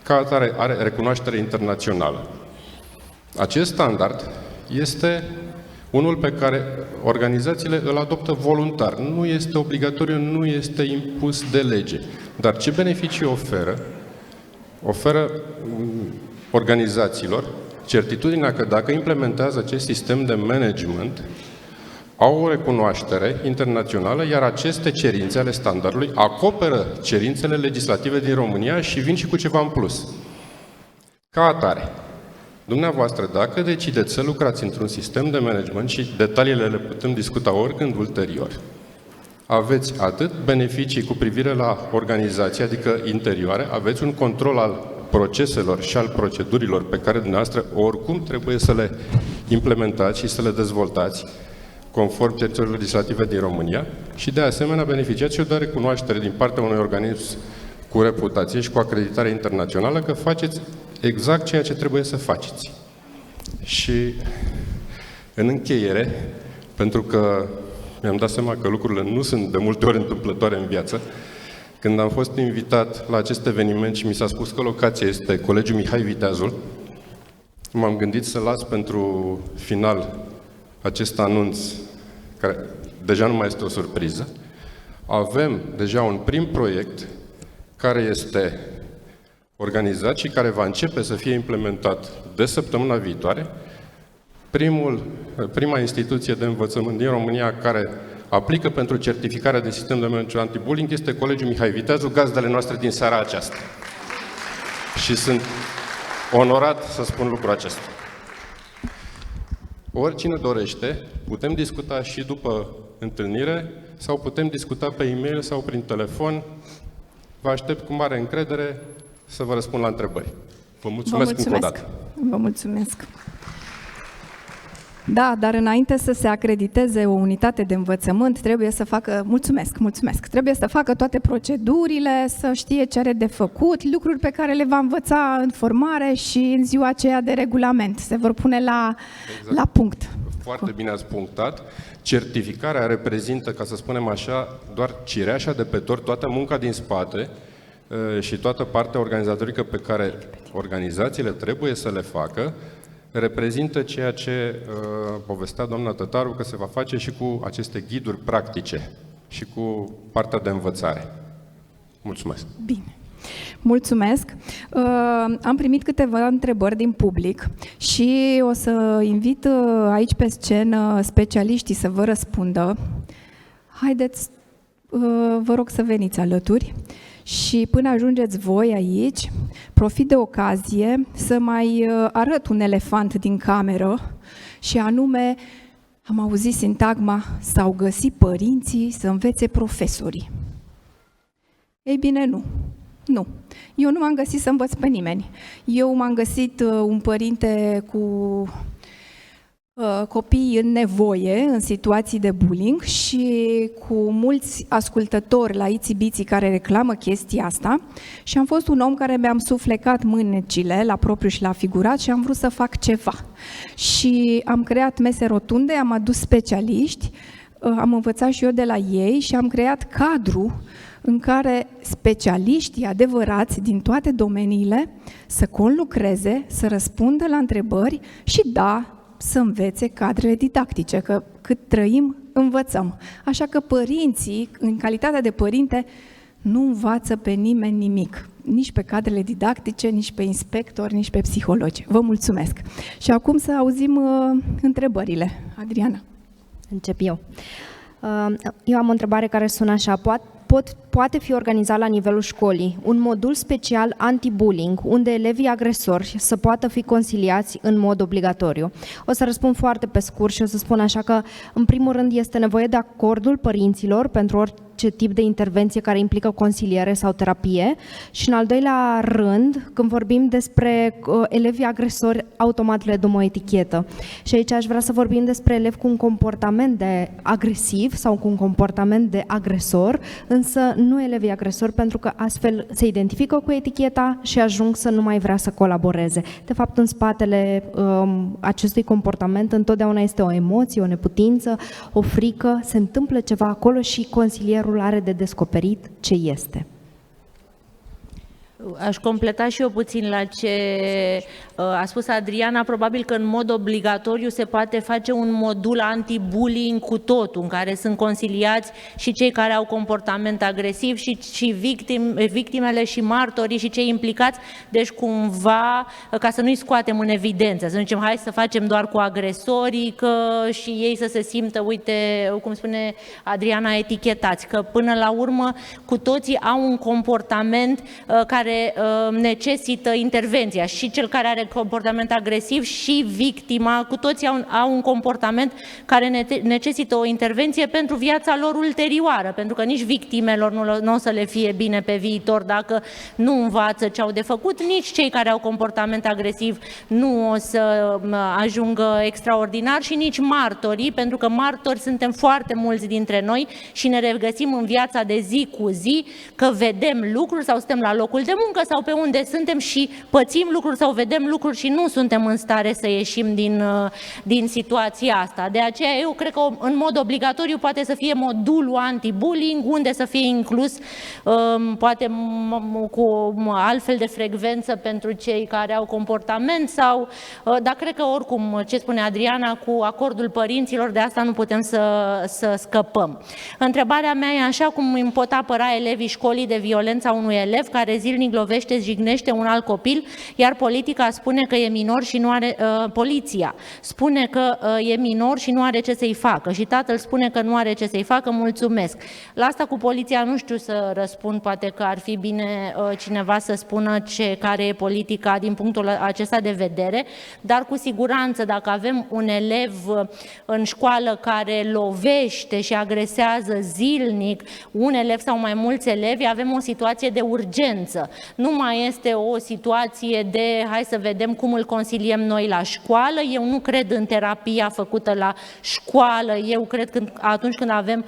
ca atare are recunoaștere internațională. Acest standard este unul pe care organizațiile îl adoptă voluntar. Nu este obligatoriu, nu este impus de lege. Dar ce beneficii oferă? Oferă organizațiilor certitudinea că dacă implementează acest sistem de management, au o recunoaștere internațională, iar aceste cerințe ale standardului acoperă cerințele legislative din România și vin și cu ceva în plus. Ca atare, dumneavoastră, dacă decideți să lucrați într-un sistem de management, și detaliile le putem discuta oricând ulterior, aveți atât beneficii cu privire la organizație, adică interioare, aveți un control al proceselor și al procedurilor pe care dumneavoastră oricum trebuie să le implementați și să le dezvoltați conform cerințelor legislative din România și de asemenea beneficiați și de recunoaștere din partea unui organism cu reputație și cu acreditare internațională că faceți exact ceea ce trebuie să faceți. Și în încheiere, pentru că mi-am dat seama că lucrurile nu sunt de multe ori întâmplătoare în viață, când am fost invitat la acest eveniment și mi s-a spus că locația este Colegiul Mihai Viteazul, m-am gândit să las pentru final acest anunț, care deja nu mai este o surpriză. Avem deja un prim proiect care este organizat și care va începe să fie implementat de săptămâna viitoare. Prima instituție de învățământ din România care aplică pentru certificarea de sistem de management anti-bullying este Colegiul Mihai Viteazul, gazdele noastre din seara aceasta. Și sunt onorat să spun lucrul acesta. Oricine dorește, putem discuta și după întâlnire sau putem discuta pe e-mail sau prin telefon. Vă aștept cu mare încredere să vă răspund la întrebări. Vă mulțumesc încă o dată. Vă mulțumesc. Da, dar înainte să se acrediteze o unitate de învățământ, trebuie să facă, mulțumesc, trebuie să facă toate procedurile, să știe ce are de făcut, lucruri pe care le va învăța în formare și în ziua aceea de regulament. Se vor pune la punct. Foarte bine ați punctat. Certificarea reprezintă, ca să spunem așa, doar cireașa de pe tort, toată munca din spate și toată partea organizatorică pe care organizațiile trebuie să le facă, reprezintă ceea ce povestea doamna Tătaru, că se va face și cu aceste ghiduri practice și cu partea de învățare. Mulțumesc! Bine! Mulțumesc! Am primit câteva întrebări din public și o să invit aici pe scenă specialiștii să vă răspundă. Haideți, vă rog să veniți alături. Și până ajungeți voi aici, profit de ocazie să mai arăt un elefant din cameră și anume, am auzit sintagma, s-au găsit părinții să învețe profesorii. Ei bine, nu. Eu nu m-am găsit să învăț pe nimeni. Eu m-am găsit un părinte cu copii în nevoie, în situații de bullying și cu mulți ascultători la Itsy-Bitsy care reclamă chestia asta și am fost un om care mi-am suflecat mânecile la propriu și la figurat și am vrut să fac ceva. Și am creat mese rotunde, am adus specialiști, am învățat și eu de la ei și am creat cadru în care specialiștii adevărați din toate domeniile să conlucreze, să răspundă la întrebări și să învețe cadrele didactice, că cât trăim, învățăm. Așa că părinții, în calitate de părinte, nu învață pe nimeni nimic, nici pe cadrele didactice, nici pe inspectori, nici pe psihologi. Vă mulțumesc. Și acum să auzim întrebările. Adriana. Încep eu. Eu am o întrebare care sună așa. Poate fi organizat la nivelul școlii un modul special anti-bullying, unde elevii agresori să poată fi consiliați în mod obligatoriu? O să răspund foarte pe scurt și o să spun așa că, în primul rând, este nevoie de acordul părinților pentru orice tip de intervenție care implică consiliere sau terapie și, în al doilea rând, când vorbim despre elevii agresori, automat le dăm o etichetă. Și aici aș vrea să vorbim despre elevi cu un comportament de agresiv sau cu un comportament de agresor, însă nu elevii agresori, pentru că astfel se identifică cu eticheta și ajung să nu mai vrea să colaboreze. De fapt, în spatele acestui comportament întotdeauna este o emoție, o neputință, o frică, se întâmplă ceva acolo și consilierul are de descoperit ce este. Aș completa și eu puțin la ce a spus Adriana. Probabil că în mod obligatoriu se poate face un modul anti-bullying cu totul, în care sunt consiliați și cei care au comportament agresiv și victimele și martorii și cei implicați, deci cumva ca să nu-i scoatem în evidență, să nu zicem hai să facem doar cu agresorii, că și ei să se simtă, uite, cum spune Adriana, etichetați, că până la urmă cu toții au un comportament care necesită intervenția, și cel care are comportament agresiv și victima, cu toții au un comportament care necesită o intervenție pentru viața lor ulterioară, pentru că nici victimelor nu o să le fie bine pe viitor dacă nu învață ce au de făcut, nici cei care au comportament agresiv nu o să ajungă extraordinar și nici martorii, pentru că martori suntem foarte mulți dintre noi și ne regăsim în viața de zi cu zi, că vedem lucruri sau suntem la locul de muncă sau pe unde suntem și pățim lucruri sau vedem lucruri și nu suntem în stare să ieșim din situația asta. De aceea eu cred că în mod obligatoriu poate să fie modulul anti-bullying, unde să fie inclus poate cu altfel de frecvență pentru cei care au comportament sau, dar cred că oricum, ce spune Adriana, cu acordul părinților, de asta nu putem să scăpăm. Întrebarea mea e așa: cum îmi pot apăra elevii școlii de violența unui elev care zilnic lovește, jignește un alt copil, iar politica spune că e minor și nu are, poliția spune că e minor și nu are ce să-i facă și tatăl spune că nu are ce să-i facă, mulțumesc. La asta cu poliția nu știu să răspund, poate că ar fi bine cineva să spună care e politica din punctul acesta de vedere, dar cu siguranță dacă avem un elev în școală care lovește și agresează zilnic un elev sau mai mulți elevi, avem o situație de urgență. Nu mai este o situație de hai să vedem cum îl consiliem noi la școală. Eu nu cred în terapia făcută la școală. Eu cred că atunci când avem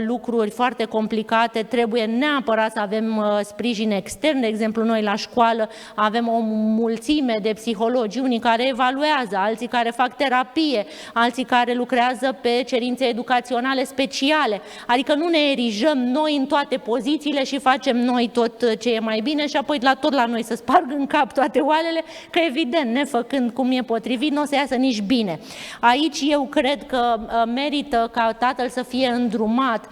lucruri foarte complicate, trebuie neapărat să avem sprijin extern. De exemplu, noi la școală avem o mulțime de psihologi, unii care evaluează, alții care fac terapie, alții care lucrează pe cerințe educaționale speciale. Adică nu ne erijăm noi în toate pozițiile și facem noi tot ce e mai bine și apoi tot la noi să sparg în cap toate oalele, că evident, nefăcând cum e potrivit, nu o să iasă nici bine. Aici eu cred că merită ca tatăl să fie îndrumat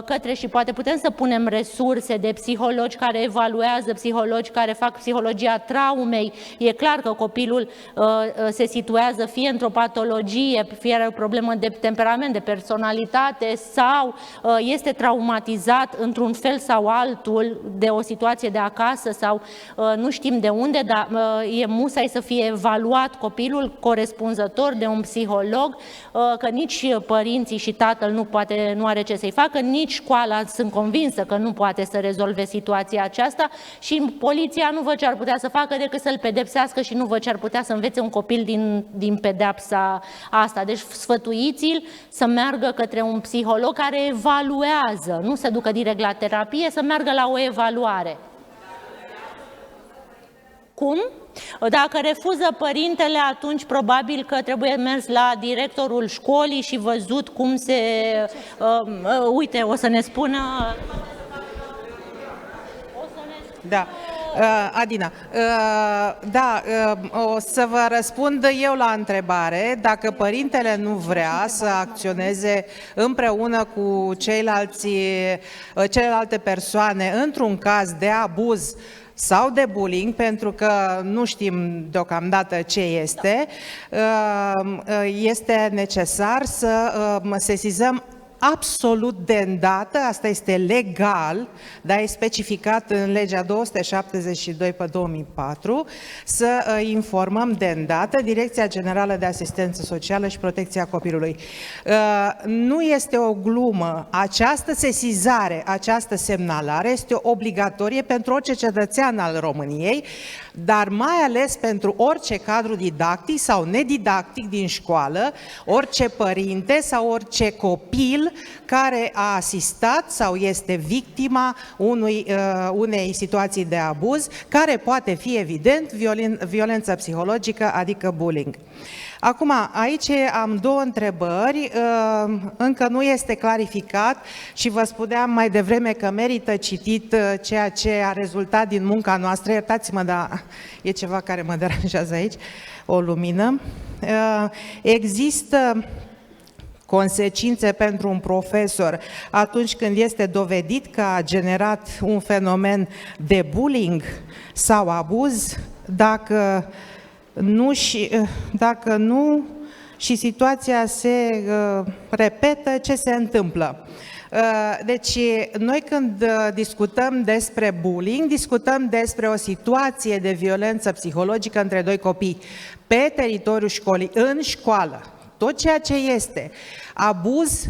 către, și poate putem să punem resurse de psihologi care evaluează, psihologi care fac psihologia traumei. E clar că copilul se situează fie într-o patologie, fie are o problemă de temperament, de personalitate sau este traumatizat într-un fel sau altul de o situație de acasă acasă sau nu știm de unde, dar e musai să fie evaluat copilul corespunzător de un psiholog, că nici părinții și tatăl nu are ce să-i facă, nici școala, sunt convinsă că nu poate să rezolve situația aceasta și poliția nu văd ce ar putea să facă decât să-l pedepsească și nu văd ce ar putea să învețe un copil din pedeapsa asta. Deci sfătuiți-l să meargă către un psiholog care evaluează, nu se ducă direct la terapie, să meargă la o evaluare. Cum? Dacă refuză părintele, atunci probabil că trebuie mers la directorul școlii și văzut cum se... uite, o să ne spună... Da. Adina, da, o să vă răspund eu la întrebare. Dacă părintele nu vrea să acționeze împreună cu celelalte persoane într-un caz de abuz sau de bullying, pentru că nu știm deocamdată ce este, este necesar să sesizăm absolut de îndată, asta este legal, dar e specificat în legea 272/2004, să informăm de îndată Direcția Generală de Asistență Socială și Protecția Copilului. Nu este o glumă, această sesizare, această semnalare este obligatorie pentru orice cetățean al României, dar mai ales pentru orice cadru didactic sau nedidactic din școală, orice părinte sau orice copil care a asistat sau este victima unei situații de abuz, care poate fi evident violență psihologică, adică bullying. Acum, aici am două întrebări, încă nu este clarificat și vă spuneam mai devreme că merită citit ceea ce a rezultat din munca noastră. Iertați-mă, dar e ceva care mă deranjează aici, o lumină. Există consecințe pentru un profesor atunci când este dovedit că a generat un fenomen de bullying sau abuz, dacă nu și situația se repetă, ce se întâmplă? Deci, noi când discutăm despre bullying, discutăm despre o situație de violență psihologică între doi copii pe teritoriul școlii, în școală. Tot ceea ce este abuz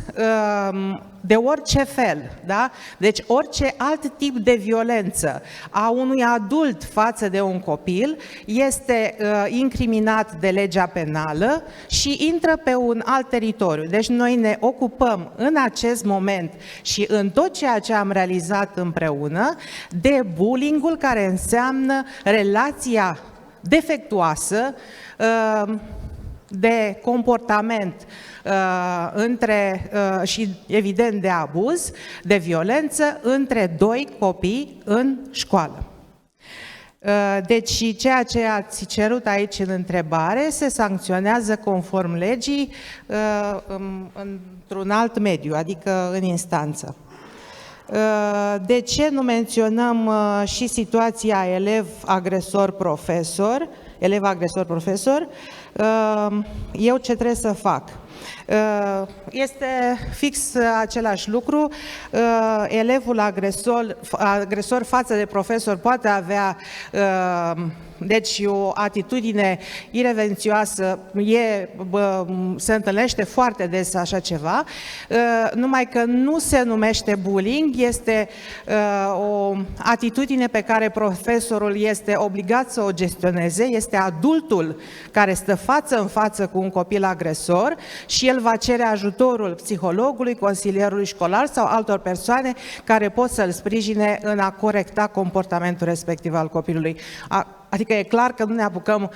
de orice fel, da? Deci orice alt tip de violență a unui adult față de un copil este incriminat de legea penală și intră pe un alt teritoriu. Deci noi ne ocupăm în acest moment și în tot ceea ce am realizat împreună de bullying-ul care înseamnă relația defectuoasă de comportament și evident de abuz, de violență între doi copii în școală. Deci ceea ce ați cerut aici în întrebare se sancționează conform legii într-un alt mediu, adică în instanță. De ce nu menționăm și situația elev-agresor-profesor? Elev-agresor-profesor, eu ce trebuie să fac? Este fix același lucru. Elevul agresor față de profesor poate avea deci o atitudine irevențioasă, se întâlnește foarte des așa ceva, numai că nu se numește bullying, este o atitudine pe care profesorul este obligat să o gestioneze, este adultul care stă față în față cu un copil agresor și el va cere ajutorul psihologului, consilierului școlar sau altor persoane care pot să-l sprijine în a corecta comportamentul respectiv al copilului. Adică e clar că nu ne apucăm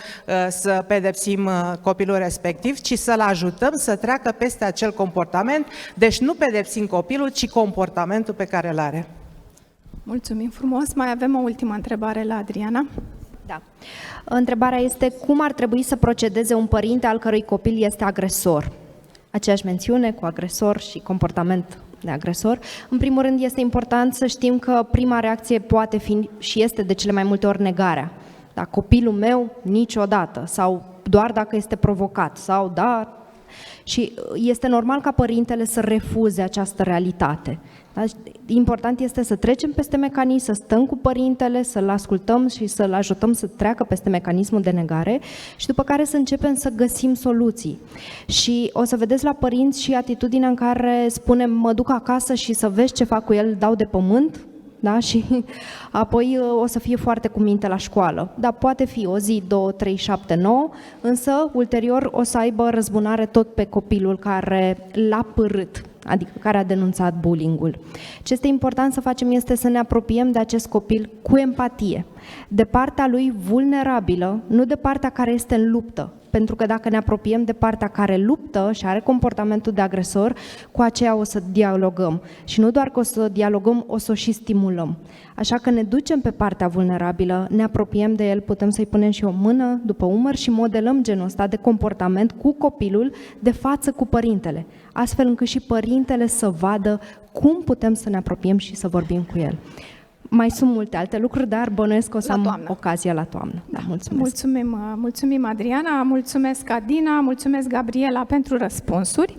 să pedepsim copilul respectiv, ci să-l ajutăm să treacă peste acel comportament. Deci nu pedepsim copilul, ci comportamentul pe care îl are. Mulțumim frumos. Mai avem o ultimă întrebare la Adriana. Da. Întrebarea este cum ar trebui să procedeze un părinte al cărui copil este agresor? Aceeași mențiune cu agresor și comportament de agresor. În primul rând este important să știm că prima reacție poate fi și este de cele mai multe ori negarea. Da, copilul meu niciodată sau doar dacă este provocat sau da. Și este normal ca părintele să refuze această realitate. Da? important este să trecem peste mecanism, să stăm cu părintele, să-l ascultăm și să-l ajutăm să treacă peste mecanismul de negare și după care să începem să găsim soluții. Și o să vedeți la părinți și atitudinea în care spunem mă duc acasă și să vezi ce fac cu el, dau de pământ, da? Și apoi o să fie foarte cu minte la școală. Da, poate fi o zi, 2, 3, 7, 9, însă ulterior o să aibă răzbunare tot pe copilul care l-a părât, adică care a denunțat bullying-ul. Ce este important să facem este să ne apropiem de acest copil cu empatie, de partea lui vulnerabilă, nu de partea care este în luptă. Pentru că dacă ne apropiem de partea care luptă și are comportamentul de agresor, cu aceea o să dialogăm. Și nu doar că o să dialogăm, o să o și stimulăm. Așa că ne ducem pe partea vulnerabilă, ne apropiem de el, putem să-i punem și o mână după umăr și modelăm genul ăsta de comportament cu copilul de față cu părintele, astfel încât și părintele să vadă cum putem să ne apropiem și să vorbim cu el. Mai sunt multe alte lucruri, dar bănuiesc că o să am ocazia la toamnă. Da, mulțumesc. Mulțumim, Adriana, mulțumesc, Adina, mulțumesc, Gabriela, pentru răspunsuri.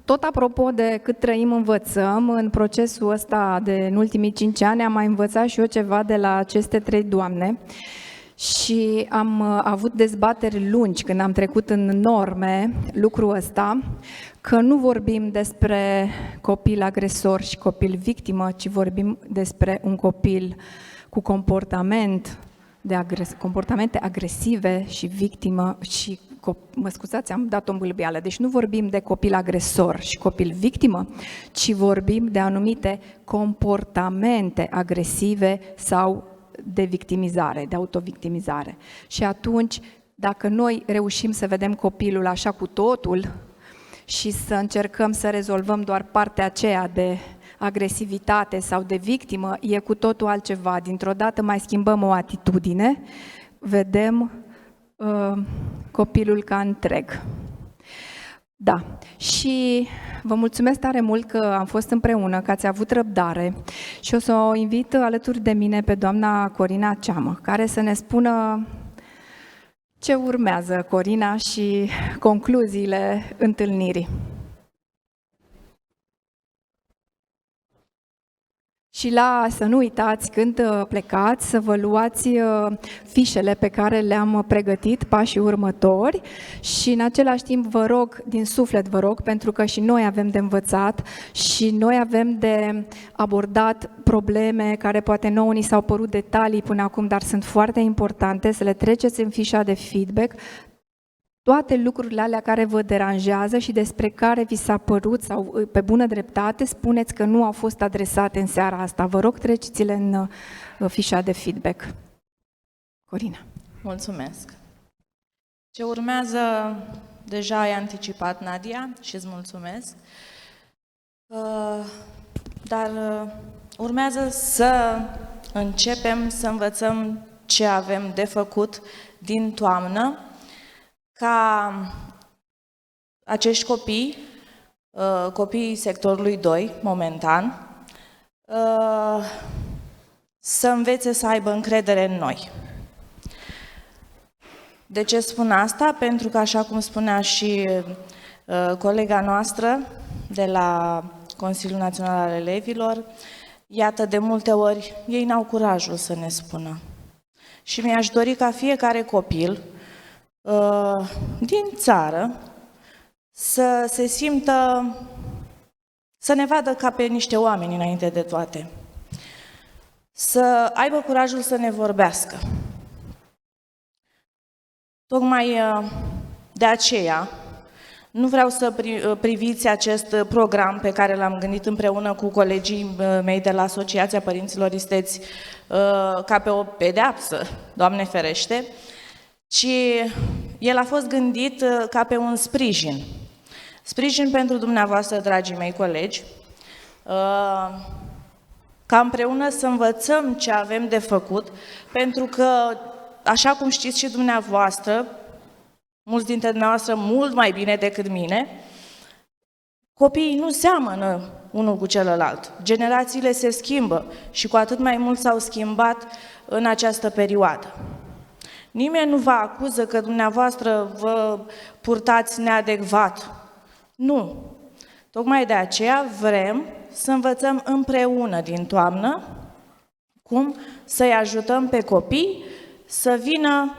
Tot apropo de cât trăim, învățăm, în procesul ăsta în ultimii 5 ani am mai învățat și eu ceva de la aceste 3 doamne și am avut dezbateri lungi când am trecut în norme lucrul ăsta, că nu vorbim despre copil agresor și copil victimă, ci vorbim despre un copil cu comportamente agresive și victimă și, mă scuzați, am dat o îmbâlbeală, deci nu vorbim de copil agresor și copil victimă, ci vorbim de anumite comportamente agresive sau de victimizare, de autovictimizare. Și atunci, dacă noi reușim să vedem copilul așa cu totul și să încercăm să rezolvăm doar partea aceea de agresivitate sau de victimă, e cu totul altceva. Dintr-o dată mai schimbăm o atitudine, vedem copilul ca întreg. Da, și vă mulțumesc tare mult că am fost împreună, că ați avut răbdare și o să o invit alături de mine pe doamna Corina Ceamă, care să ne spună ce urmează, Corina, și concluziile întâlnirii. Și să nu uitați, când plecați, să vă luați fișele pe care le-am pregătit, pașii următori, și în același timp vă rog, din suflet vă rog, pentru că și noi avem de învățat și noi avem de abordat probleme care poate nouă ni s-au părut detalii până acum, dar sunt foarte importante, să le treceți în fișa de feedback, toate lucrurile alea care vă deranjează și despre care vi s-a părut sau pe bună dreptate spuneți că nu au fost adresate în seara asta. Vă rog, treceți-le în fișa de feedback. Corina. Mulțumesc. Ce urmează, deja ai anticipat, Nadia, și îți mulțumesc. Dar urmează să începem să învățăm ce avem de făcut din toamnă, ca acești copii, copiii sectorului 2, momentan, să învețe să aibă încredere în noi. De ce spun asta? Pentru că, așa cum spunea și colega noastră de la Consiliul Național al Elevilor, iată, de multe ori ei n-au curajul să ne spună. Și mi-aș dori ca fiecare copil din țară să se simtă, să ne vadă ca pe niște oameni înainte de toate, să aibă curajul să ne vorbească. Tocmai de aceea nu vreau să priviți acest program pe care l-am gândit împreună cu colegii mei de la Asociația Părinților Isteți ca pe o pedeapsă, Doamne ferește, ci el a fost gândit ca pe un sprijin. Sprijin pentru dumneavoastră, dragii mei colegi, ca împreună să învățăm ce avem de făcut, pentru că, așa cum știți și dumneavoastră, mulți dintre dumneavoastră mult mai bine decât mine, copiii nu seamănă unul cu celălalt. Generațiile se schimbă și cu atât mai mult s-au schimbat în această perioadă. Nimeni nu vă acuză că dumneavoastră vă purtați neadecvat. Nu. Tocmai de aceea vrem să învățăm împreună din toamnă cum să-i ajutăm pe copii să vină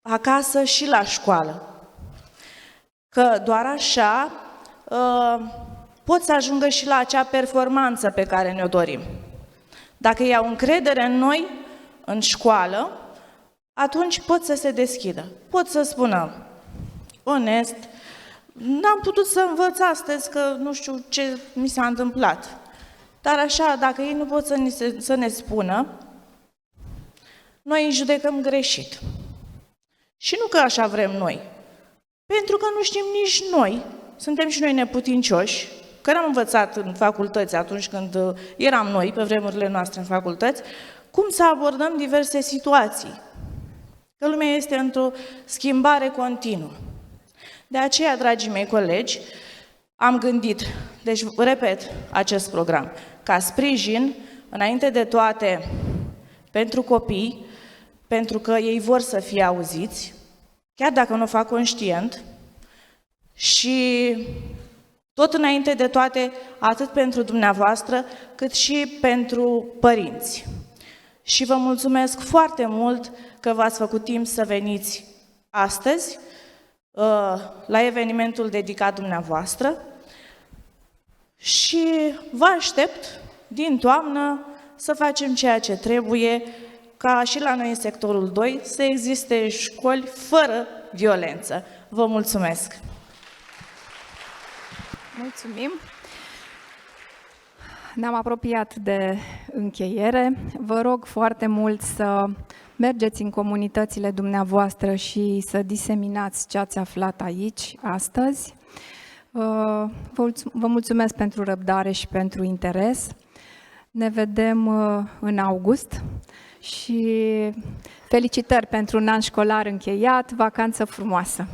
acasă și la școală. Că doar așa pot să ajungă și la acea performanță pe care ne-o dorim. Dacă ei au încredere în noi, în școală, atunci pot să se deschidă. Pot să spună, onest, n-am putut să învăț astăzi că nu știu ce mi s-a întâmplat. Dar așa, dacă ei nu pot să ne spună, noi îi judecăm greșit. Și nu că așa vrem noi, pentru că nu știm nici noi, suntem și noi neputincioși, că n-am învățat în facultăți atunci când eram noi, pe vremurile noastre în facultăți, cum să abordăm diverse situații. Că lumea este într-o schimbare continuă. De aceea, dragii mei colegi, am gândit, deci repet acest program, ca sprijin, înainte de toate, pentru copii, pentru că ei vor să fie auziți, chiar dacă nu o fac conștient, și tot înainte de toate, atât pentru dumneavoastră, cât și pentru părinți. Și vă mulțumesc foarte mult că v-ați făcut timp să veniți astăzi la evenimentul dedicat dumneavoastră și vă aștept din toamnă să facem ceea ce trebuie ca și la noi în sectorul 2 să existe școli fără violență. Vă mulțumesc! Mulțumim! Ne-am apropiat de încheiere. Vă rog foarte mult să mergeți în comunitățile dumneavoastră și să diseminați ce ați aflat aici astăzi. Vă mulțumesc pentru răbdare și pentru interes. Ne vedem în august și felicitări pentru un an școlar încheiat, vacanță frumoasă!